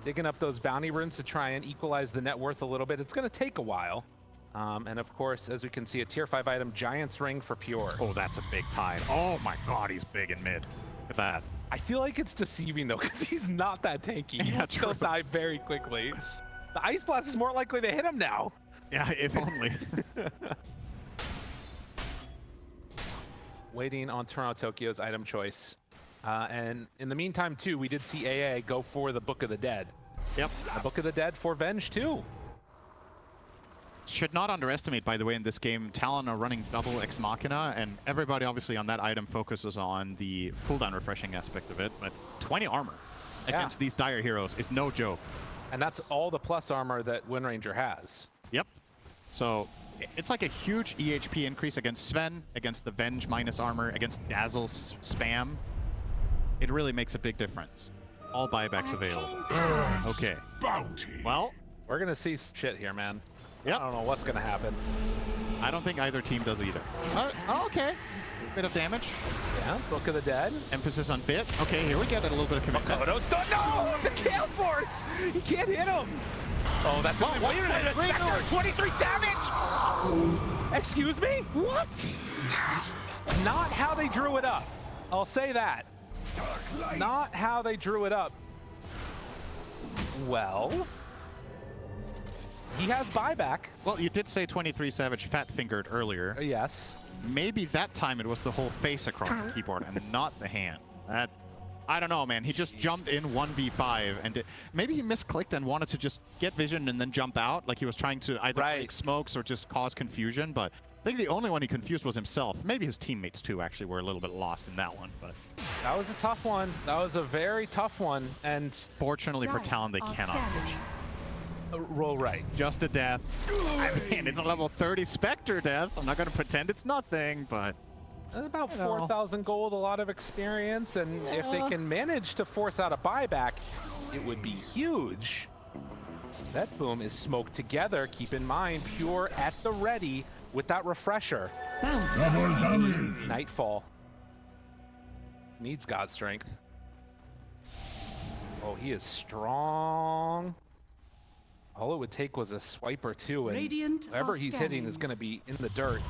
Digging up those bounty runes to try and equalize the net worth a little bit. It's going to take a while. And of course, as we can see, a tier 5 item, Giant's Ring for Pure.
Oh, that's a big tide. Oh my god, he's big in mid. Look at that.
I feel like it's deceiving, though, because he's not that tanky. He
Yeah,
will still
true.
die very quickly. The Ice Blast is more likely to hit him now.
Yeah, if only.
Waiting on TORONTOTOKYO's item choice. And in the meantime, too, we did see AA go for the Book of the Dead.
Yep.
The Book of the Dead for Venge, too.
Should not underestimate, by the way, in this game, Talon are running double Ex Machina, and everybody obviously on that item focuses on the cooldown refreshing aspect of it, but 20 armor against these dire heroes is no joke.
And that's all the plus armor that Wind Ranger has.
Yep. So it's like a huge EHP increase against Sven, against the Venge minus armor, against Dazzle's spam. It really makes a big difference. All buybacks available. Okay.
Bounty.
Well,
We're going to see shit here, man.
Yep.
I don't know what's going to happen.
I don't think either team does either. Oh, okay. Bit of damage.
Yeah, Book of the Dead.
Emphasis on bit. Okay, here we get a little bit of commitment.
Mikoto still, no! The Gale Force! He can't hit him! Oh, that's
Wait a minute!
Spectre, 23 Savage! Excuse me? What? Not how they drew it up. I'll say that. Not how they drew it up. Well, He has buyback.
Well, you did say 23 Savage fat-fingered earlier.
Yes.
Maybe that time it was the whole face across the keyboard and not the hand. That, I don't know, man. He just jumped in 1v5 and maybe he misclicked and wanted to just get vision and then jump out. Like he was trying to either make smokes or just cause confusion. But I think the only one he confused was himself. Maybe his teammates too actually were a little bit lost in that one. But
that was a tough one. That was a very tough one. And
fortunately for Talon, they cannot push.
Roll right.
Just a death. I mean, it's a level 30 Spectre death. I'm not going to pretend it's nothing, but...
About 4,000 gold, a lot of experience, and if they can manage to force out a buyback, it would be huge. BetBoom is smoked together. Keep in mind, Pure at the ready with that refresher.
Double damage.
Nightfall. Needs God strength. Oh, he is strong. All it would take was a swipe or two, and
Radiant
whoever
are
he's hitting
scanning.
is going to be in the dirt.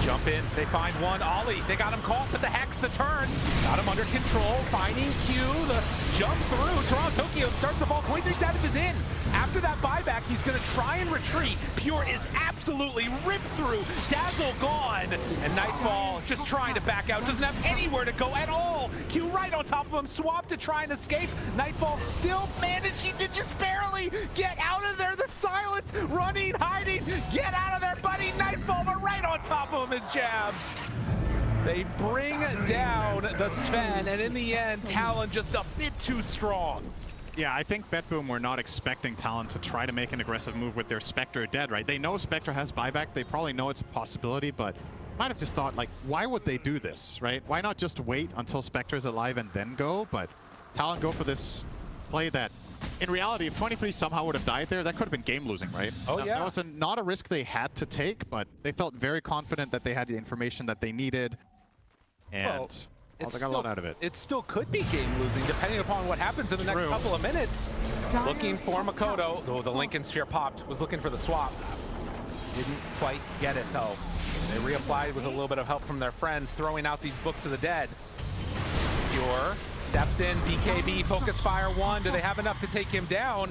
Jump in, they find one, Ollie, they got him caught, but the Hex, the turn, got him under control, finding Q, the jump through, TORONTOTOKYO starts the ball, 23 Savage is in. After that buyback, he's gonna try and retreat. Pure is absolutely ripped through, Dazzle gone, and Nightfall just trying to back out, doesn't have anywhere to go at all. Q right on top of him, swap to try and escape. Nightfall still managing to just barely get out of there, the silence, running, hiding, get out of there, buddy, Nightfall, but right on top of him is Jabz. They bring down the Sven, and in the end, Talon just a bit too strong.
Yeah, I think BetBoom were not expecting Talon to try to make an aggressive move with their Spectre dead, right? They know Spectre has buyback. They probably know it's a possibility, but might have just thought, like, why would they do this, right? Why not just wait until Spectre's alive and then go? But Talon go for this play that, in reality, if 23 somehow would have died there, that could have been game-losing, right?
Oh, yeah.
That was not a risk they had to take, but they felt very confident that they had the information that they needed, and they got a lot out of it.
It still could be game-losing, depending upon what happens in the next couple of minutes. Looking for Mikoto. Oh, the Lincoln Sphere popped. Was looking for the swap. Didn't quite get it, though. They reapplied with a little bit of help from their friends, throwing out these Books of the Dead. Pure steps in, BKB, Focus Fire 1. Do they have enough to take him down?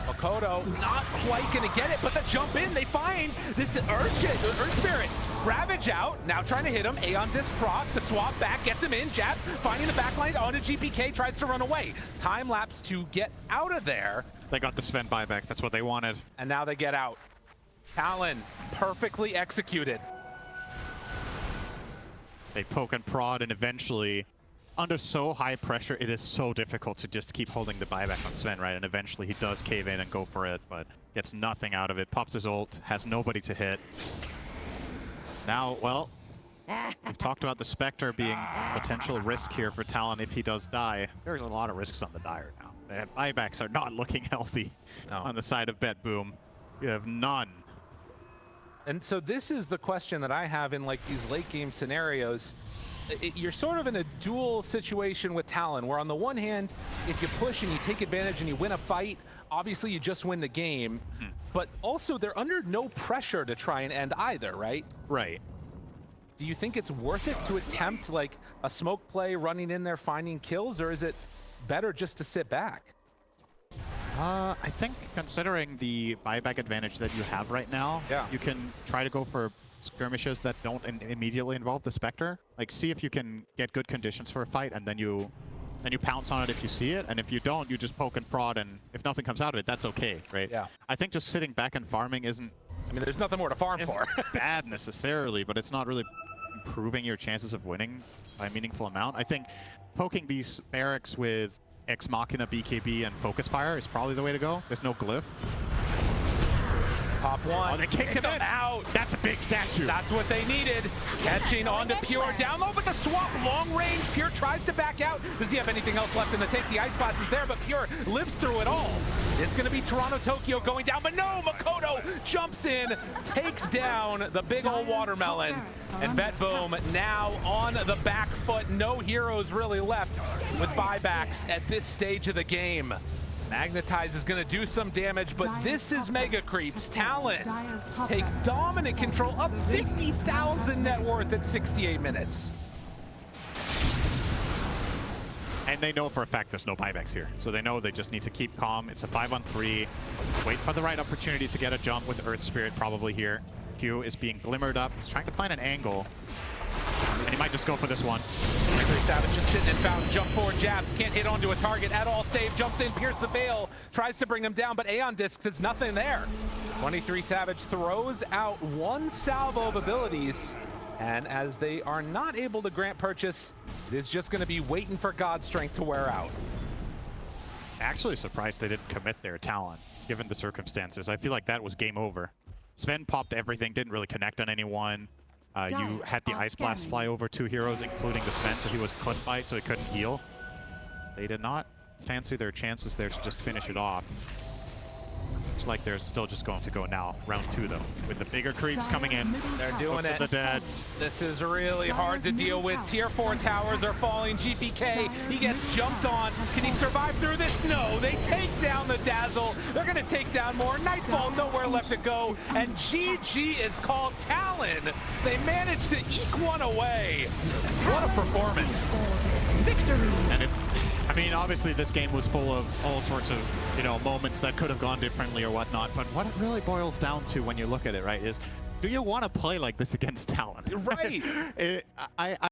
Mikoto not quite gonna get it, but the jump in, they find this Earth Spirit. Ravage out, now trying to hit him. Aeon Disc proc, the swap back, gets him in. Jabz finding the backline onto GPK, tries to run away. Time lapse to get out of there.
They got the Sven buyback, that's what they wanted.
And now they get out. Talon, perfectly executed.
They poke and prod, and eventually, under so high pressure, it is so difficult to just keep holding the buyback on Sven, right? And eventually he does cave in and go for it, but gets nothing out of it. Pops his ult, has nobody to hit. Now, well, we've talked about the Spectre being a potential risk here for Talon if he does die. There's a lot of risks on the Dire now. The buybacks are not looking healthy on the side of BetBoom. You have none.
And so this is the question that I have in like these late game scenarios. You're sort of in a dual situation with Talon, where on the one hand, if you push and you take advantage and you win a fight, obviously you just win the game. But also they're under no pressure to try and end either, right?
Right.
Do you think it's worth it to attempt like a smoke play, running in there, finding kills, or is it better just to sit back?
I think considering the buyback advantage that you have right now, you can try to go for skirmishes that don't immediately involve the Spectre. Like, see if you can get good conditions for a fight, and then you pounce on it if you see it, and if you don't, you just poke and prod, and if nothing comes out of it, that's okay, right?
Yeah.
I think just sitting back and farming isn't...
I mean, there's nothing more to farm for.
bad necessarily, but it's not really improving your chances of winning by a meaningful amount. I think poking these barracks with Ex Machina, BKB, and Focus Fire is probably the way to go. There's no glyph.
Top one.
Oh, they kicked him
out.
That's a big statue.
That's what they needed. Catching on to Pure. Down low with the swap. Long range. Pure tries to back out. Does he have anything else left in the tank? The Ice Blast is there, but Pure lives through it all. It's going to be TORONTOTOKYO going down, but no! Mikoto jumps in, takes down the big old watermelon. And BetBoom now on the back foot. No heroes really left with buybacks at this stage of the game. Magnetize is going to do some damage, but this is Mega Creeps. Talon take dominant control, up 50,000 net worth at 68 minutes.
And they know for a fact there's no buybacks here. So they know they just need to keep calm. It's a 5-on-3. Wait for the right opportunity to get a jump with Earth Spirit probably here. Q is being glimmered up. He's trying to find an angle. And he might just go for this one.
23 Savage just sitting and found. Jump forward, Jabz can't hit onto a target at all. Save, jumps in, pierces the veil, tries to bring him down, but Aeon Disc, there's nothing there. 23 Savage throws out one salvo of abilities, and as they are not able to grant purchase, it is just going to be waiting for God's strength to wear out.
Actually surprised they didn't commit there, Talon, given the circumstances. I feel like that was game over. Sven popped everything, didn't really connect on anyone. You had the Ice Blast fly over 2 heroes, including the Sven, so he was cliff bite, so he couldn't heal. They did not fancy their chances there to just finish it off. Looks like they're still just going to go now. Round 2, though, with the bigger creeps coming in.
They're doing
Books
it.
of the Dead.
This is really hard to deal with. Tier 4 towers are falling. GPK, he gets jumped on. Can he survive through this? No, they take down the Dazzle. They're going to take down more. Nightfall, nowhere left to go. And GG is called Talon. They managed to eke one away. What a performance.
Victory.
And I mean, obviously this game was full of all sorts of, moments that could have gone differently or whatnot, but what it really boils down to when you look at it, right, is do you want to play like this against Talon?
Right.
I